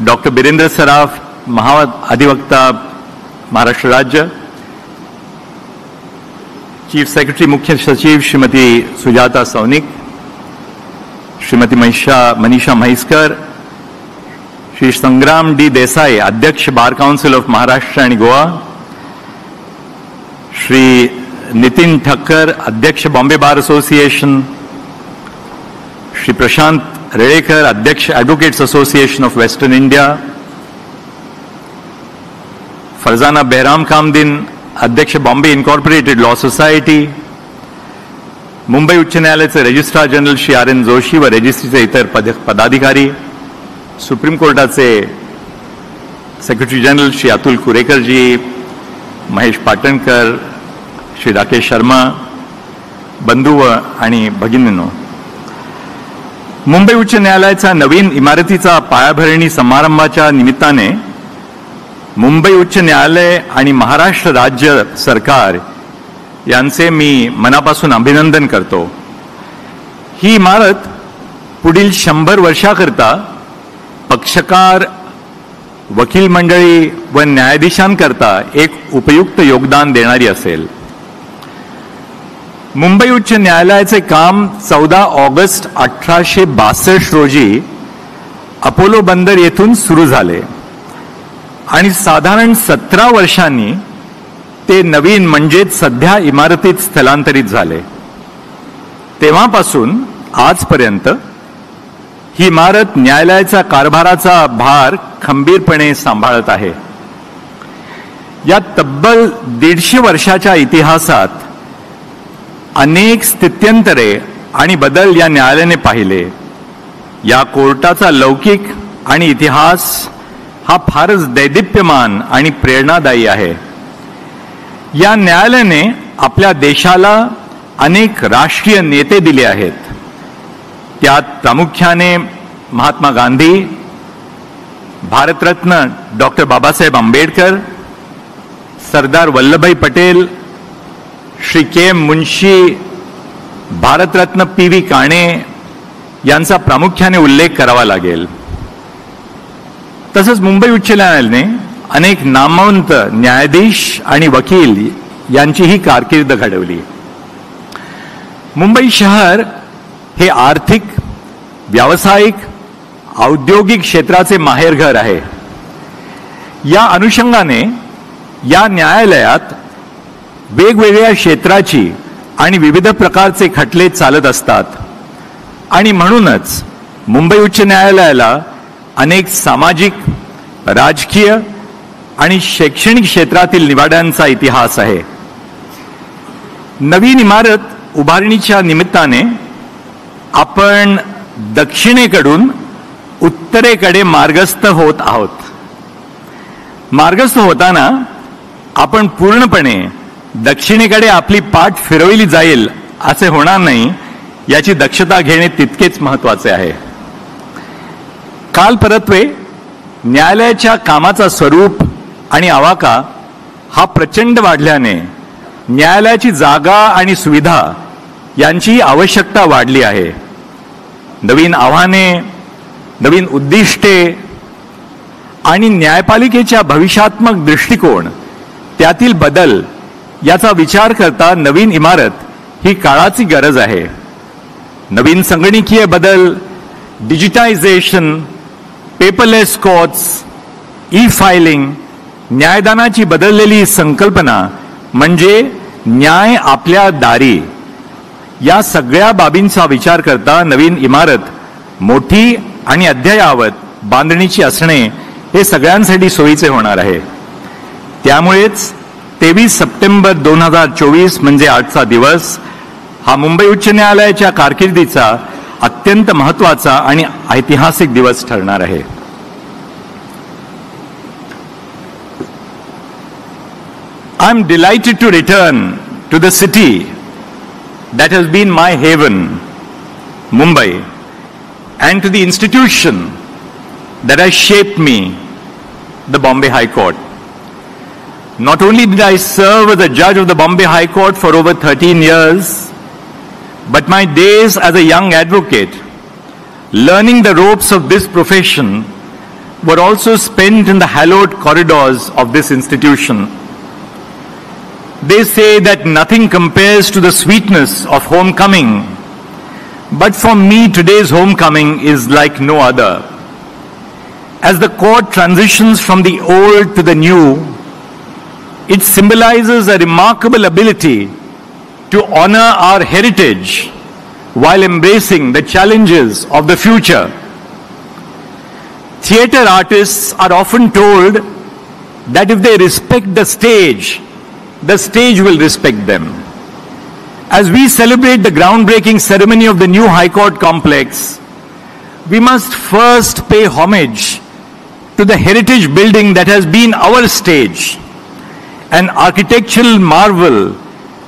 doctor Birendra Saraf, महाधिवक्ता महाराष्ट्र राज्य, चीफ सेक्रेटरी मुख्य सचिव श्रीमती सुजाता सौनिक, श्रीमती मनीषा म्हैसकर, श्री संग्राम डी देसाई, अध्यक्ष बार काउंसिल ऑफ महाराष्ट्र आणि गोवा, श्री नितिन ठक्कर, अध्यक्ष बॉम्बे बार असोसिएशन, श्री प्रशांत रेड़ेकर, अध्यक्ष advocates association of western India, Farzana Behram Kamdin, अध्यक्ष Bombay incorporated law society, Mumbai उच्च न्यायालयाचे registrar general Shri R N Joshi व रजिस्ट्रीचे इतर पदाधिकारी, सुप्रीम कोर्टाचे सेक्रेटरी जनरल श्री अतुल कुरेकर जी, महेश पाटणकर, श्री राकेश शर्मा, बंधू आणि भगिनींनो, मुंबई उच्च न्यायालयाच्या नवीन इमारतीचा पायाभरणी समारंभाच्या निमित्ताने मुंबई उच्च न्यायालय आणि महाराष्ट्र राज्य सरकार यांचे मी मनापासून अभिनंदन करतो. ही इमारत पुढील 100 वर्षाकरता पक्षकार, वकील मंडळी व न्यायाधीशांकरता एक उपयुक्त योगदान देणारी असेल. मुंबई उच्च न्यायालयाचे काम 14 ऑगस्ट 1862 रोजी अपोलो बंदर येथून सुरू झाले आणि साधारण 17 वर्षांनी ते नवीन म्हणजेच सध्या इमारतीत स्थलांतरित झाले. तेव्हापासून आजपर्यंत ही इमारत न्यायालयाचा कारभाराचा भार खंबीरपणे सांभाळत आहे. या तब्बल 150 वर्षाच्या इतिहासात अनेक स्थित्यंतरे आणि बदल या न्यायालयाने पाहिले. या कोर्टाचा लौकिक आणि इतिहास हा फारच दैदिप्यमान आणि प्रेरणादायी आहे. या न्यायालयाने आपल्या देशाला अनेक राष्ट्रीय नेते दिले आहेत. त्यात प्रामुख्याने महात्मा गांधी, भारतरत्न डॉक्टर बाबासाहेब आंबेडकर, सरदार वल्लभभाई पटेल, श्री के एम मुंशी, भारतरत्न पी.व्ही. काणे यांचा प्रामुख्याने उल्लेख करावा लागेल. तसंच मुंबई उच्च न्यायालयाने अनेक नामवंत न्यायाधीश आणि वकील यांचीही कारकीर्द घडवली. मुंबई शहर हे आर्थिक, व्यावसायिक, औद्योगिक क्षेत्राचे माहेरघर आहे. या अनुषंगाने या न्यायालयात वेगवेगळ्या क्षेत्राची आणि विविध प्रकारचे खटले चालत असतात आणि म्हणूनच मुंबई उच्च न्यायालयाला अनेक सामाजिक, राजकीय आणि शैक्षणिक क्षेत्रातील निवाड्यांचा इतिहास आहे. नवीन इमारत उभारणीच्या निमित्ताने आपण दक्षिणेकडून उत्तरेकडे मार्गस्थ होत आहोत. मार्गस्थ होताना आपण पूर्णपणे दक्षिणेकडे आपली पाठ फिरवली जाईल असे होणार नाही याची दक्षता घेणे तितकेच महत्वाचे आहे. काल परत्वे न्यायालयाच्या कामाचा स्वरूप आणि आवाका हा प्रचंड वाढल्याने न्यायालयाची जागा आणि सुविधा यांची आवश्यकता वाढली आहे. नवीन आव्हाने, नवीन उद्दिष्टे आणि न्यायपालिकेच्या भविष्यात्मक दृष्टिकोन त्यातील बदल याचा विचार करता नवीन इमारत ही काळाची गरज आहे. नवीन संगणकीय बदल, digitisation, paperless courts, e filing, न्यायदानाची बदललेली संकल्पना म्हणजे न्याय आपल्या दारी, या सगळ्या बाबींचा विचार करता नवीन इमारत मोठी आणि अद्ययावत बांधणीची असणे हे सगळ्यांसाठी सोयीचे होणार आहे. त्यामुळेच 23 सप्टेंबर 2024 म्हणजे आजचा दिवस हा मुंबई उच्च न्यायालयाच्या कारकिर्दीचा अत्यंत महत्वाचा आणि ऐतिहासिक दिवस ठरणार आहे. I am delighted to return to the city that has been my haven, Mumbai, and to the institution that has shaped me, the Bombay High Court. Not only did I serve as a judge of the Bombay High Court for over 13 years, but my days as a young advocate, learning the ropes of this profession, were also spent in the hallowed corridors of this institution. They say that nothing compares to the sweetness of homecoming, but for me today's homecoming is like no other. As the court transitions from the old to the new, it symbolizes a remarkable ability to honor our heritage while embracing the challenges of the future. Theatre artists are often told that if they respect the stage will respect them. As we celebrate the groundbreaking ceremony of the new High Court complex, we must first pay homage to the heritage building that has been our stage, an architectural marvel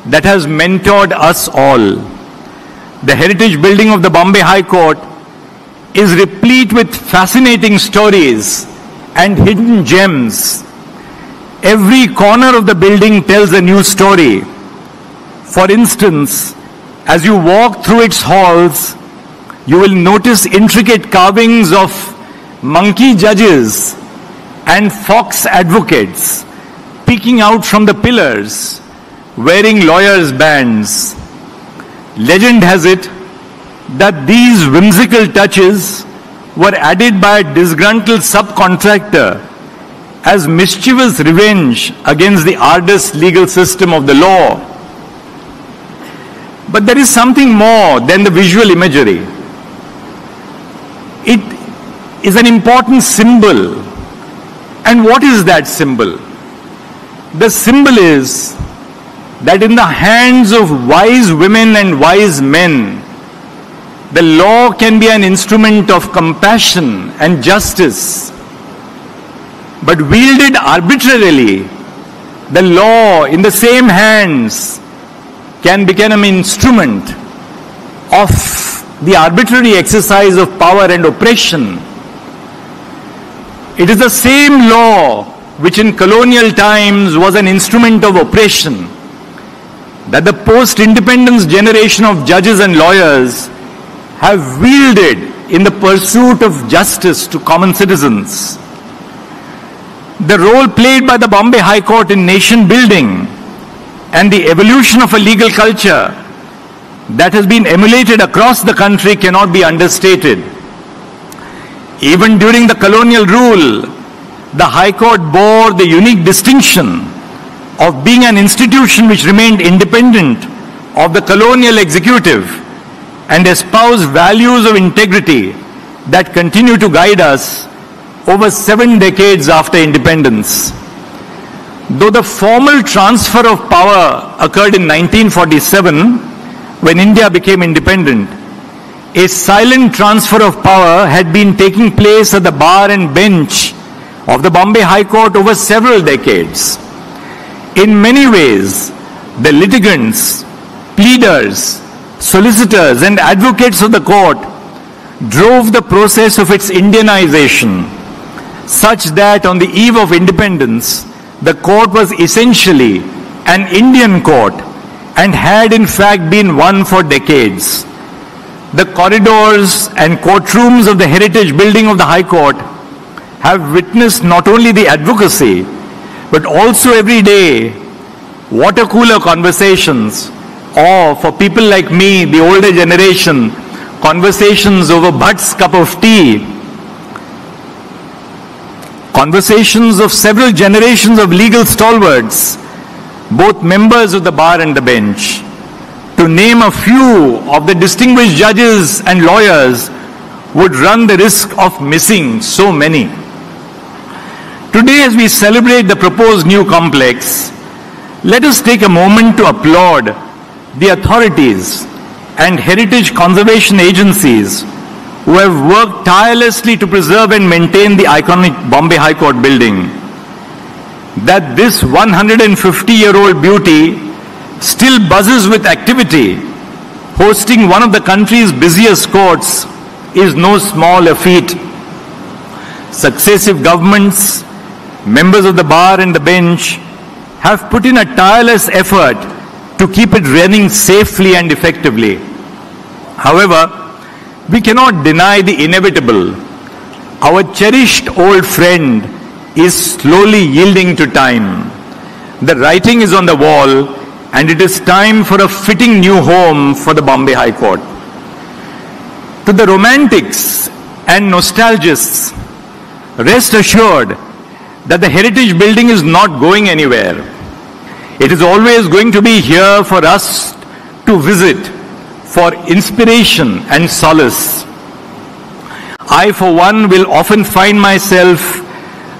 that has mentored us all. The heritage building of the Bombay High Court is replete with fascinating stories and hidden gems. Every corner of the building tells a new story. For instance, as you walk through its halls, you will notice intricate carvings of monkey judges and fox advocates peeking out from the pillars, wearing lawyers' bands. Legend has it that these whimsical touches were added by a disgruntled subcontractor as mischievous revenge against the arduous legal system of the law. But there is something more than the visual imagery. It is an important symbol. And what is that symbol? The symbol is that in the hands of wise women and wise men, the law can be an instrument of compassion and justice. But wielded arbitrarily, the law in the same hands can become an instrument of the arbitrary exercise of power and oppression. It is the same law which in colonial times was an instrument of oppression that the post-independence generation of judges and lawyers have wielded in the pursuit of justice to common citizens. The role played by the Bombay High Court in nation building and the evolution of a legal culture that has been emulated across the country cannot be understated. Even during the colonial rule, the High Court bore the unique distinction of being an institution which remained independent of the colonial executive and espoused values of integrity that continue to guide us over 7 decades after independence. Though the formal transfer of power occurred in 1947, when India became independent, a silent transfer of power had been taking place at the bar and bench of the Bombay High Court over several decades. In many ways, the litigants, pleaders, solicitors and advocates of the court drove the process of its Indianization, such that on the eve of independence, the court was essentially an Indian court and had in fact been one for decades. The corridors and courtrooms of the heritage building of the High Court have witnessed not only the advocacy, but also every day water cooler conversations, or for people like me, the older generation, conversations over Bhatt's cup of tea, conversations of several generations of legal stalwarts, both members of the bar and the bench. To name a few of the distinguished judges and lawyers would run the risk of missing so many. Today, as we celebrate the proposed new complex, let us take a moment to applaud the authorities and heritage conservation agencies who have worked tirelessly to preserve and maintain the iconic Bombay High Court building. That this 150-year-old beauty still buzzes with activity, hosting one of the country's busiest courts, is no small feat. Successive governments, members of the bar and the bench, have put in a tireless effort to keep it running safely and effectively. However, we cannot deny the inevitable. Our cherished old friend is slowly yielding to time. The writing is on the wall, and it is time for a fitting new home for the Bombay High Court. To the romantics and nostalgists, rest assured that the heritage building is not going anywhere. It is always going to be here for us to visit for inspiration and solace. I, for one, will often find myself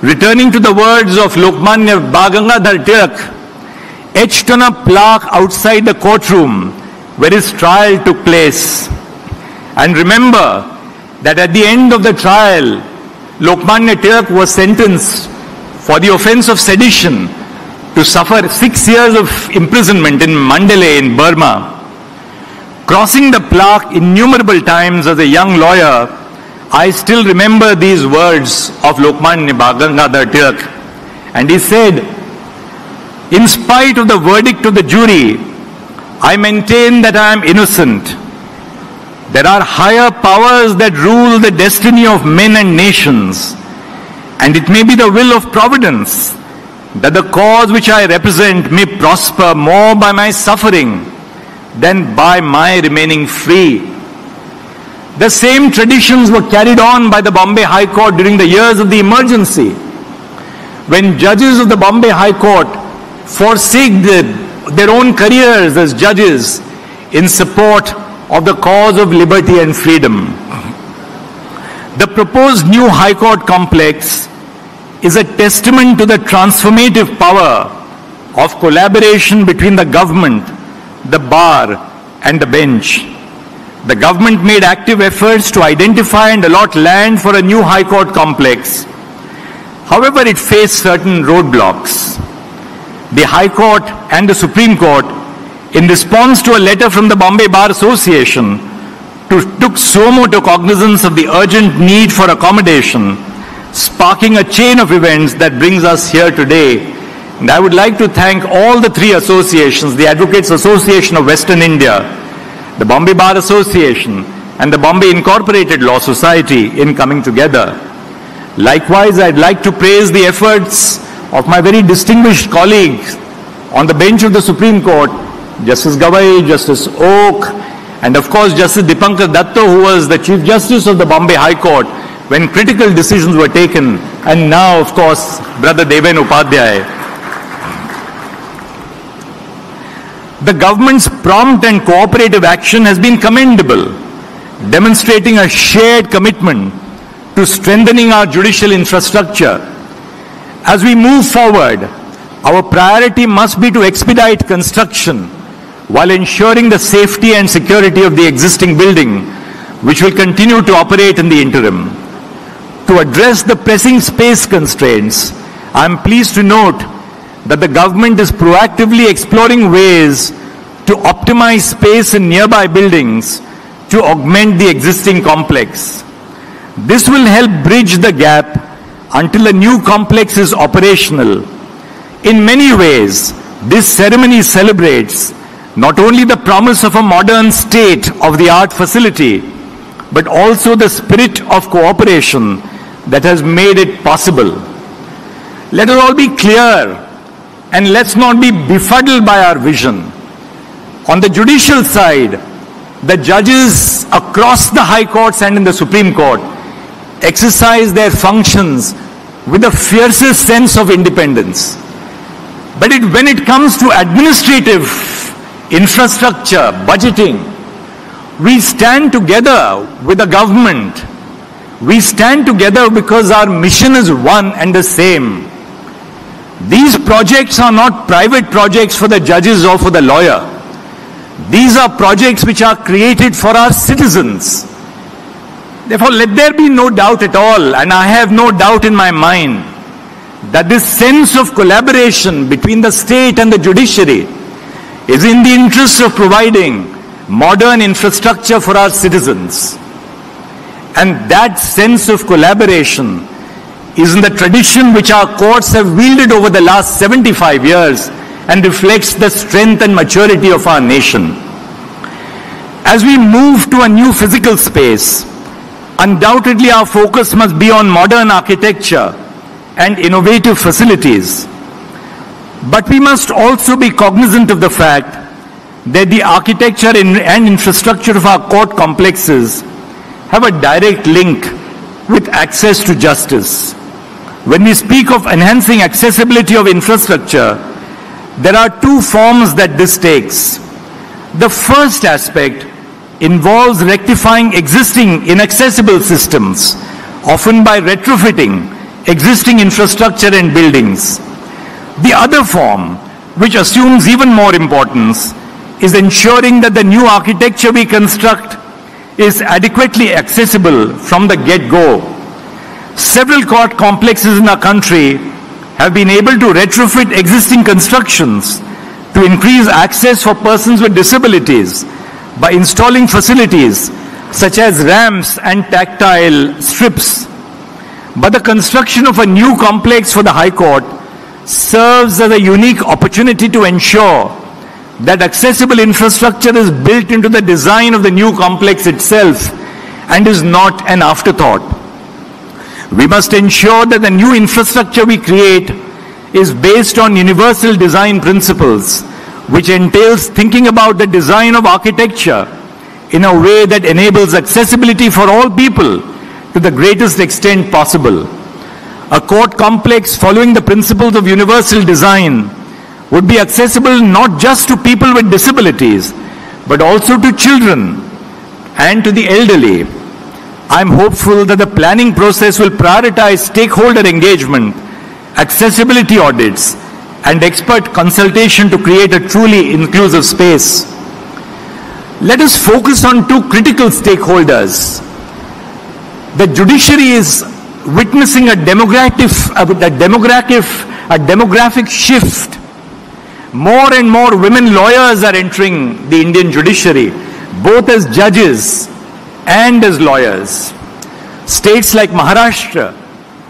returning to the words of Lokmanya Gangadhar Tilak, etched on a plaque outside the courtroom where his trial took place. And remember that at the end of the trial, Lokmanya Tilak was sentenced for the offense of sedition to suffer 6 years of imprisonment in Mandalay in Burma. Crossing the plaque innumerable times as a young lawyer, I still remember these words of Lokmanya Gangadhar Tilak. And he said, "In spite of the verdict of the jury, I maintain that I am innocent. There are higher powers that rule the destiny of men and nations, and it may be the will of Providence that the cause which I represent may prosper more by my suffering than by my remaining free." The same traditions were carried on by the Bombay High Court during the years of the emergency, when judges of the Bombay High Court forsake their own careers as judges in support of the cause of liberty and freedom. The proposed new High Court complex is a testament to the transformative power of collaboration between the government, the bar, and the bench. The government made active efforts to identify and allot land for a new High Court complex. However, it faced certain roadblocks. The High Court and the Supreme Court, in response to a letter from the Bombay Bar Association, took sumo cognizance of the urgent need for accommodation, sparking a chain of events that brings us here today. And I would like to thank all the three associations, the Advocates Association of Western India, the Bombay Bar Association, and the Bombay Incorporated Law Society in coming together. Likewise, I'd like to praise the efforts of my very distinguished colleagues on the bench of the Supreme Court, Justice Gawai, Justice Oak, and of course Justice Dipankar Datta, who was the Chief Justice of the Bombay High Court when critical decisions were taken, and now of course Brother Deven Upadhyay. The government's prompt and cooperative action has been commendable, demonstrating a shared commitment to strengthening our judicial infrastructure. As we move forward, our priority must be to expedite construction while ensuring the safety and security of the existing building, which will continue to operate in the interim. To address the pressing space constraints, I am pleased to note that the government is proactively exploring ways to optimize space in nearby buildings to augment the existing complex. This will help bridge the gap until a new complex is operational. In many ways, this ceremony celebrates not only the promise of a modern state-of-the-art facility, but also the spirit of cooperation that has made it possible. Let us all be clear and let's not be befuddled by our vision. On the judicial side, the judges across the high courts and in the Supreme Court exercise their functions with the fiercest sense of independence. But when it comes to administrative infrastructure, budgeting, we stand together with the government. We stand together because our mission is one and the same. These projects are not private projects for the judges or for the lawyer. These are projects which are created for our citizens. Therefore, let there be no doubt at all, and I have no doubt in my mind, that this sense of collaboration between the state and the judiciary is in the interest of providing modern infrastructure for our citizens. And that sense of collaboration is in the tradition which our courts have wielded over the last 75 years and reflects the strength and maturity of our nation. As we move to a new physical space, undoubtedly our focus must be on modern architecture and innovative facilities. But we must also be cognizant of the fact that the architecture and infrastructure of our court complexes have a direct link with access to justice. When we speak of enhancing accessibility of infrastructure, there are two forms that this takes. The first aspect involves rectifying existing inaccessible systems, often by retrofitting existing infrastructure and buildings. The other form, which assumes even more importance, is ensuring that the new architecture we construct is adequately accessible from the get-go. Several court complexes in our country have been able to retrofit existing constructions to increase access for persons with disabilities by installing facilities such as ramps and tactile strips. But the construction of a new complex for the High Court serves as a unique opportunity to ensure that accessible infrastructure is built into the design of the new complex itself and is not an afterthought. We must ensure that the new infrastructure we create is based on universal design principles, which entails thinking about the design of architecture in a way that enables accessibility for all people to the greatest extent possible. A court complex following the principles of universal design would be accessible not just to people with disabilities, but also to children and to the elderly. I am hopeful that the planning process will prioritize stakeholder engagement, accessibility audits, and expert consultation to create a truly inclusive space. Let us focus on two critical stakeholders. The judiciary is witnessing a demographic shift. More and more women lawyers are entering the Indian judiciary, both as judges and as lawyers. States like Maharashtra,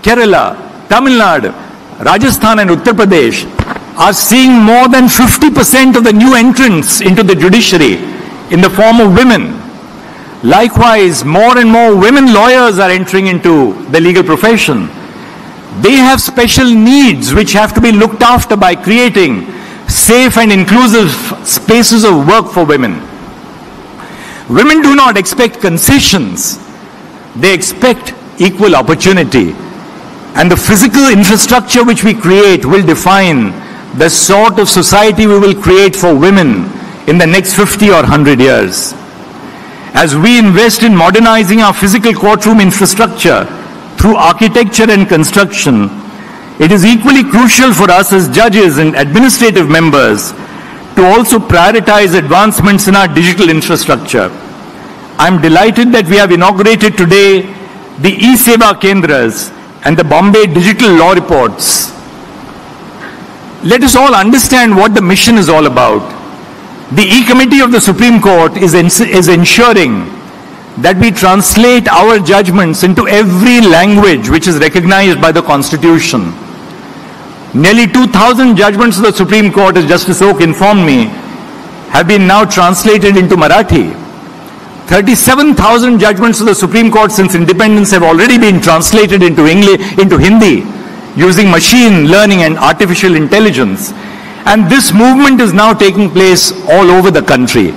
Kerala, Tamil Nadu, Rajasthan and Uttar Pradesh are seeing more than 50% of the new entrants into the judiciary in the form of women. Likewise, more and more women lawyers are entering into the legal profession. They have special needs which have to be looked after by creating safe and inclusive spaces of work for women. Women do not expect concessions. They expect equal opportunity. And the physical infrastructure which we create will define the sort of society we will create for women in the next 50 or 100 years. As we invest in modernizing our physical courtroom infrastructure through architecture and construction, it is equally crucial for us as judges and administrative members to also prioritize advancements in our digital infrastructure. I'm delighted that we have inaugurated today the e-Seva Kendras and the Bombay Digital Law Reports. Let us all understand what the mission is all about. The E-Committee of the Supreme Court is ensuring that we translate our judgments into every language which is recognized by the Constitution. Nearly 2,000 judgments of the Supreme Court, as Justice Oak informed me, have been now translated into Marathi. 37,000 judgments of the Supreme Court since independence have already been translated into Hindi using machine learning and artificial intelligence. And this movement is now taking place all over the country.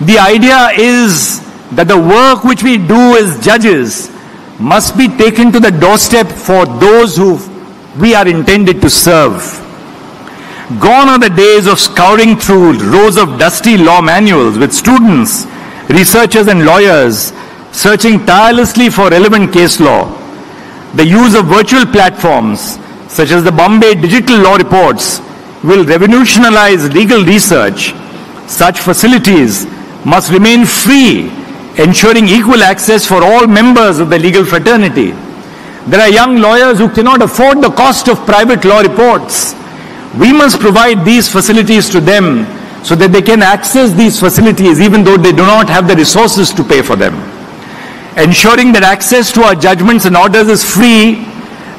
The idea is that the work which we do as judges must be taken to the doorstep for those who we are intended to serve. Gone are the days of scouring through rows of dusty law manuals with students, researchers and lawyers searching tirelessly for relevant case law. The use of virtual platforms such as the Bombay Digital Law Reports will revolutionize legal research. Such facilities must remain free, ensuring equal access for all members of the legal fraternity. There are young lawyers who cannot afford the cost of private law reports. We must provide these facilities to them so that they can access these facilities even though they do not have the resources to pay for them. Ensuring that access to our judgments and orders is free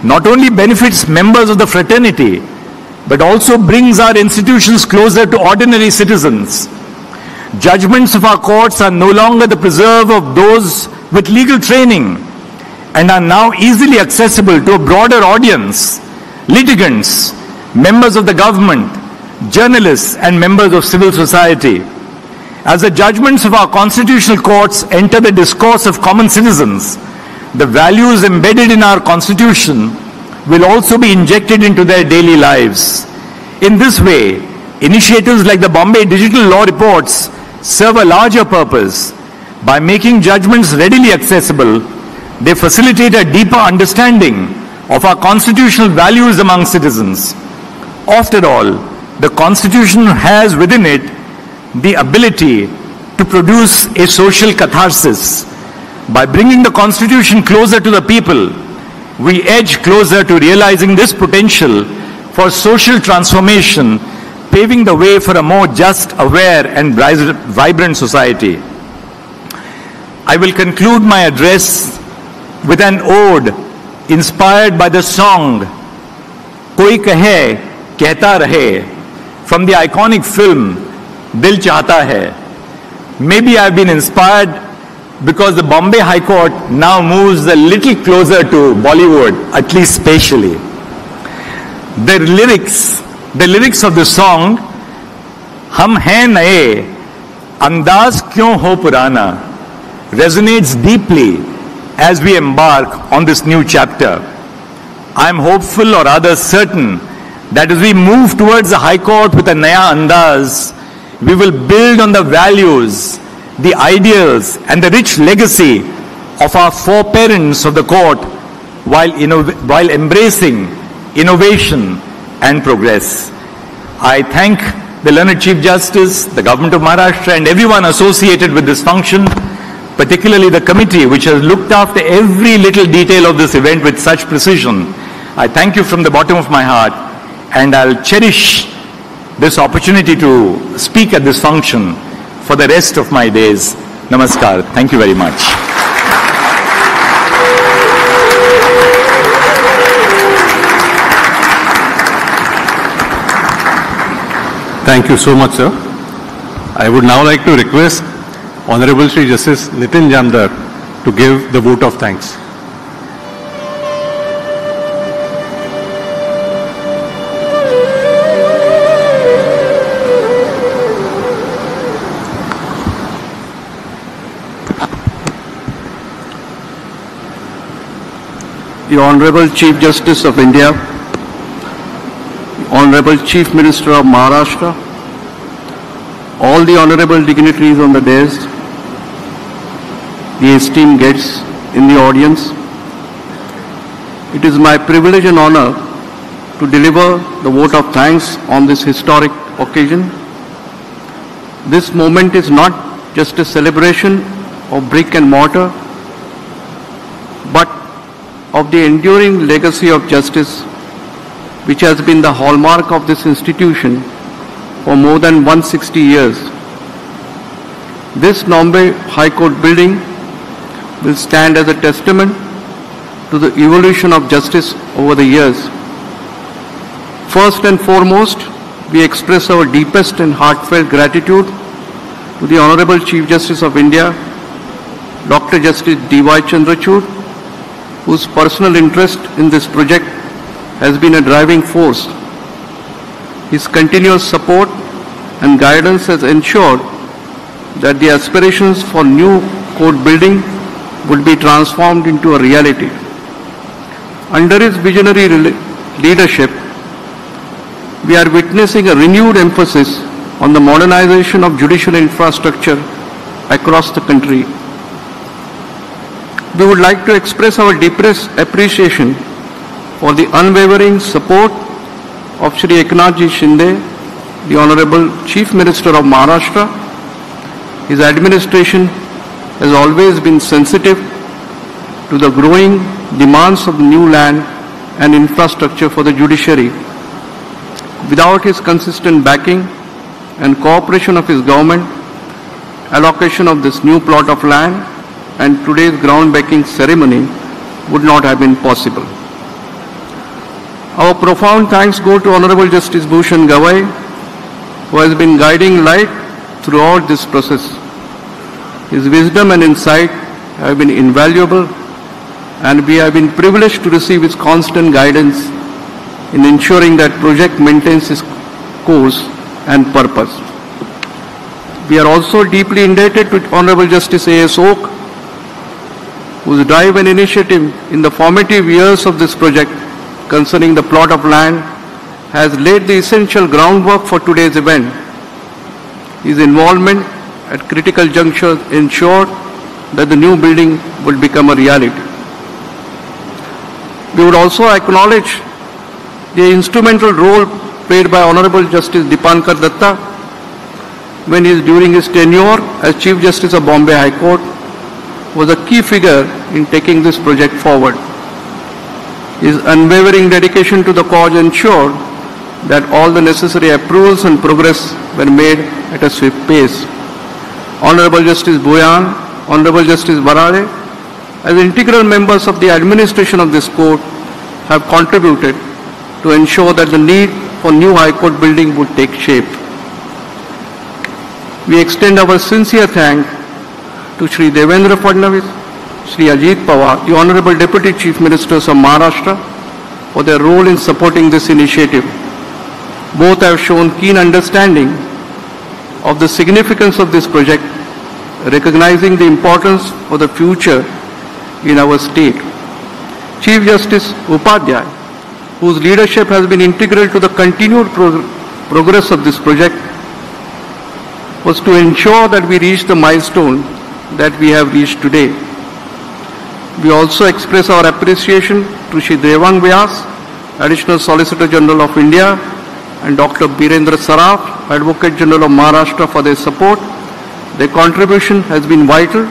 not only benefits members of the fraternity, but also brings our institutions closer to ordinary citizens. Judgments of our courts are no longer the preserve of those with legal training and are now easily accessible to a broader audience, litigants, members of the government, journalists, and members of civil society. As the judgments of our constitutional courts enter the discourse of common citizens, the values embedded in our constitution will also be injected into their daily lives. In this way, initiatives like the Bombay Digital Law Reports serve a larger purpose. By making judgments readily accessible, they facilitate a deeper understanding of our constitutional values among citizens. After all, the Constitution has within it the ability to produce a social catharsis. By bringing the Constitution closer to the people, we edge closer to realizing this potential for social transformation, paving the way for a more just, aware, and vibrant society. I will conclude my address with an ode inspired by the song Koi Kahe, Kehta Rahe from the iconic film Dil Chahta Hai. Maybe I've been inspired because the Bombay High Court now moves a little closer to Bollywood, at least spatially. The lyrics of the song, Hum Hain Naye, Andaz Kyun Ho Purana, resonates deeply as we embark on this new chapter. I am hopeful, or rather certain, that as we move towards the High Court with a Naya Andaz, we will build on the values, the ideals, and the rich legacy of our foreparents of the court while embracing innovation and progress. I thank the Learned Chief Justice, the Government of Maharashtra, and everyone associated with this function, particularly the committee which has looked after every little detail of this event with such precision. I thank you from the bottom of my heart, and I'll cherish this opportunity to speak at this function for the rest of my days. Namaskar. Thank you very much. Thank you so much, sir. I would now like to request Honorable Shri Justice Nitin Jamdar to give the vote of thanks. The Honorable Chief Justice of India, Honorable Chief Minister of Maharashtra, all the honorable dignitaries on the dais, the esteemed guests in the audience, it is my privilege and honor to deliver the vote of thanks on this historic occasion. This moment is not just a celebration of brick and mortar, but of the enduring legacy of justice, which has been the hallmark of this institution for more than 160 years. This Bombay High Court building will stand as a testament to the evolution of justice over the years. First and foremost, we express our deepest and heartfelt gratitude to the Honorable Chief Justice of India, Dr. Justice D.Y. Chandrachud, whose personal interest in this project has been a driving force. His continuous support and guidance has ensured that the aspirations for new court building would be transformed into a reality. Under his visionary leadership, we are witnessing a renewed emphasis on the modernization of judicial infrastructure across the country. We would like to express our deepest appreciation for the unwavering support of Shri Eknath Shinde, the Honorable Chief Minister of Maharashtra. His administration has always been sensitive to the growing demands of new land and infrastructure for the judiciary. Without his consistent backing and cooperation of his government, allocation of this new plot of land and today's groundbreaking ceremony would not have been possible. Our profound thanks go to Honorable Justice Bhushan Gavai, who has been guiding light throughout this process. His wisdom and insight have been invaluable, and we have been privileged to receive his constant guidance in ensuring that project maintains its course and purpose. We are also deeply indebted to Honorable Justice A.S. Oak, whose drive and initiative in the formative years of this project concerning the plot of land has laid the essential groundwork for today's event. His involvement at critical junctures ensured that the new building would become a reality. We would also acknowledge the instrumental role played by Honorable Justice Dipankar Datta when during his tenure as Chief Justice of Bombay High Court was a key figure in taking this project forward. His unwavering dedication to the cause ensured that all the necessary approvals and progress were made at a swift pace. Honorable Justice Bhuyan, Honorable Justice Barade, as integral members of the administration of this court, have contributed to ensure that the need for new High Court building would take shape. We extend our sincere thanks to Shri Devendra Fadnavis, Shri Ajit Pawar, the Honorable Deputy Chief Ministers of Maharashtra, for their role in supporting this initiative. Both have shown keen understanding of the significance of this project, recognizing the importance for the future in our state. Chief Justice Upadhyay, whose leadership has been integral to the continued progress of this project, was to ensure that we reach the milestone that we have reached today. We also express our appreciation to Shri Devang Vyas, Additional Solicitor General of India, and Dr. Birendra Saraf, Advocate General of Maharashtra, for their support. Their contribution has been vital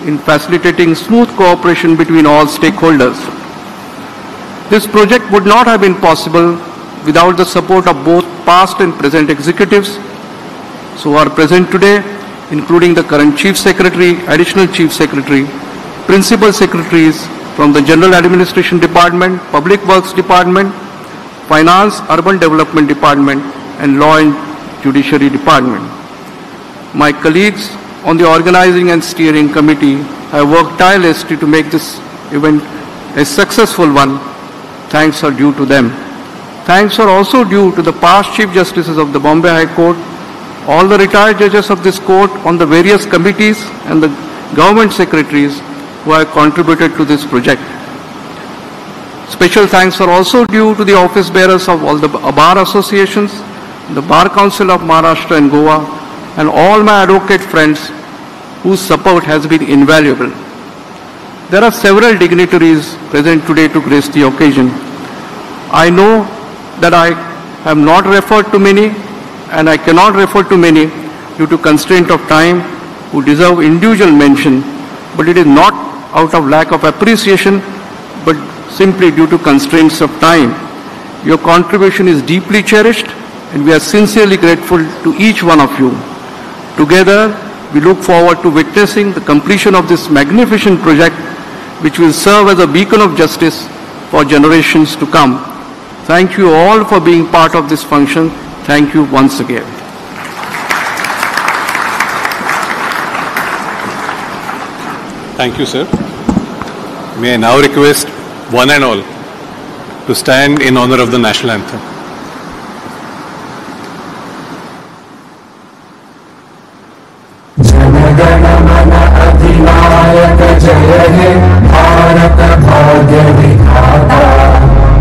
in facilitating smooth cooperation between all stakeholders. This project would not have been possible without the support of both past and present executives who are present today, including the current Chief Secretary, Additional Chief Secretary, Principal Secretaries from the General Administration Department, Public Works Department, Finance, Urban Development Department, and Law and Judiciary Department. My colleagues on the Organizing and Steering Committee have worked tirelessly to make this event a successful one. Thanks are due to them. Thanks are also due to the past Chief Justices of the Bombay High Court, all the retired judges of this court on the various committees, and the government secretaries who have contributed to this project. Special thanks are also due to the office bearers of all the bar associations, the Bar Council of Maharashtra and Goa, and all my advocate friends whose support has been invaluable. There are several dignitaries present today to grace the occasion. I know that I have not referred to many, and I cannot refer to many due to constraint of time, who deserve individual mention, but it is not out of lack of appreciation, but simply due to constraints of time. Your contribution is deeply cherished, and we are sincerely grateful to each one of you. Together, we look forward to witnessing the completion of this magnificent project, which will serve as a beacon of justice for generations to come. Thank you all for being part of this function. Thank you once again. Thank you, sir. May I now request one and all to stand in honor of the national anthem.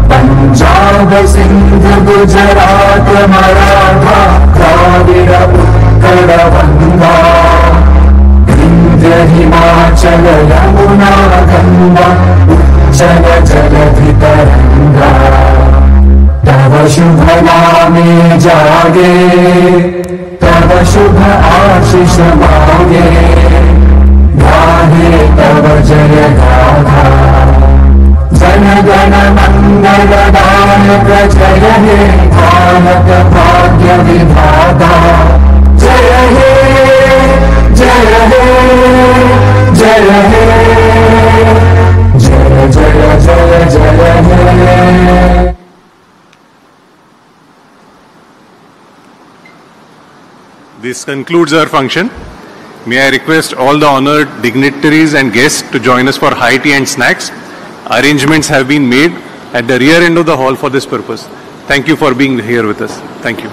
Punjab Sindh Gujarat Maratha Dravid Utkal Ganga Vindhya Himachal Yamuna Ganga उच्चल जलधि तरंगा तव शुभ नामे जागे तव शुभ आशीष मांगे गाहे तव जय गाथा जन गण मंगलदायक जय हे भारत भाग्य विधाता जय हे जय हे जय हे जय जय जय जय हे. This concludes our function. May I request all the honored dignitaries and guests to join us for high tea and snacks. Arrangements have been made at the rear end of the hall for this purpose. Thank you for being here with us. Thank you.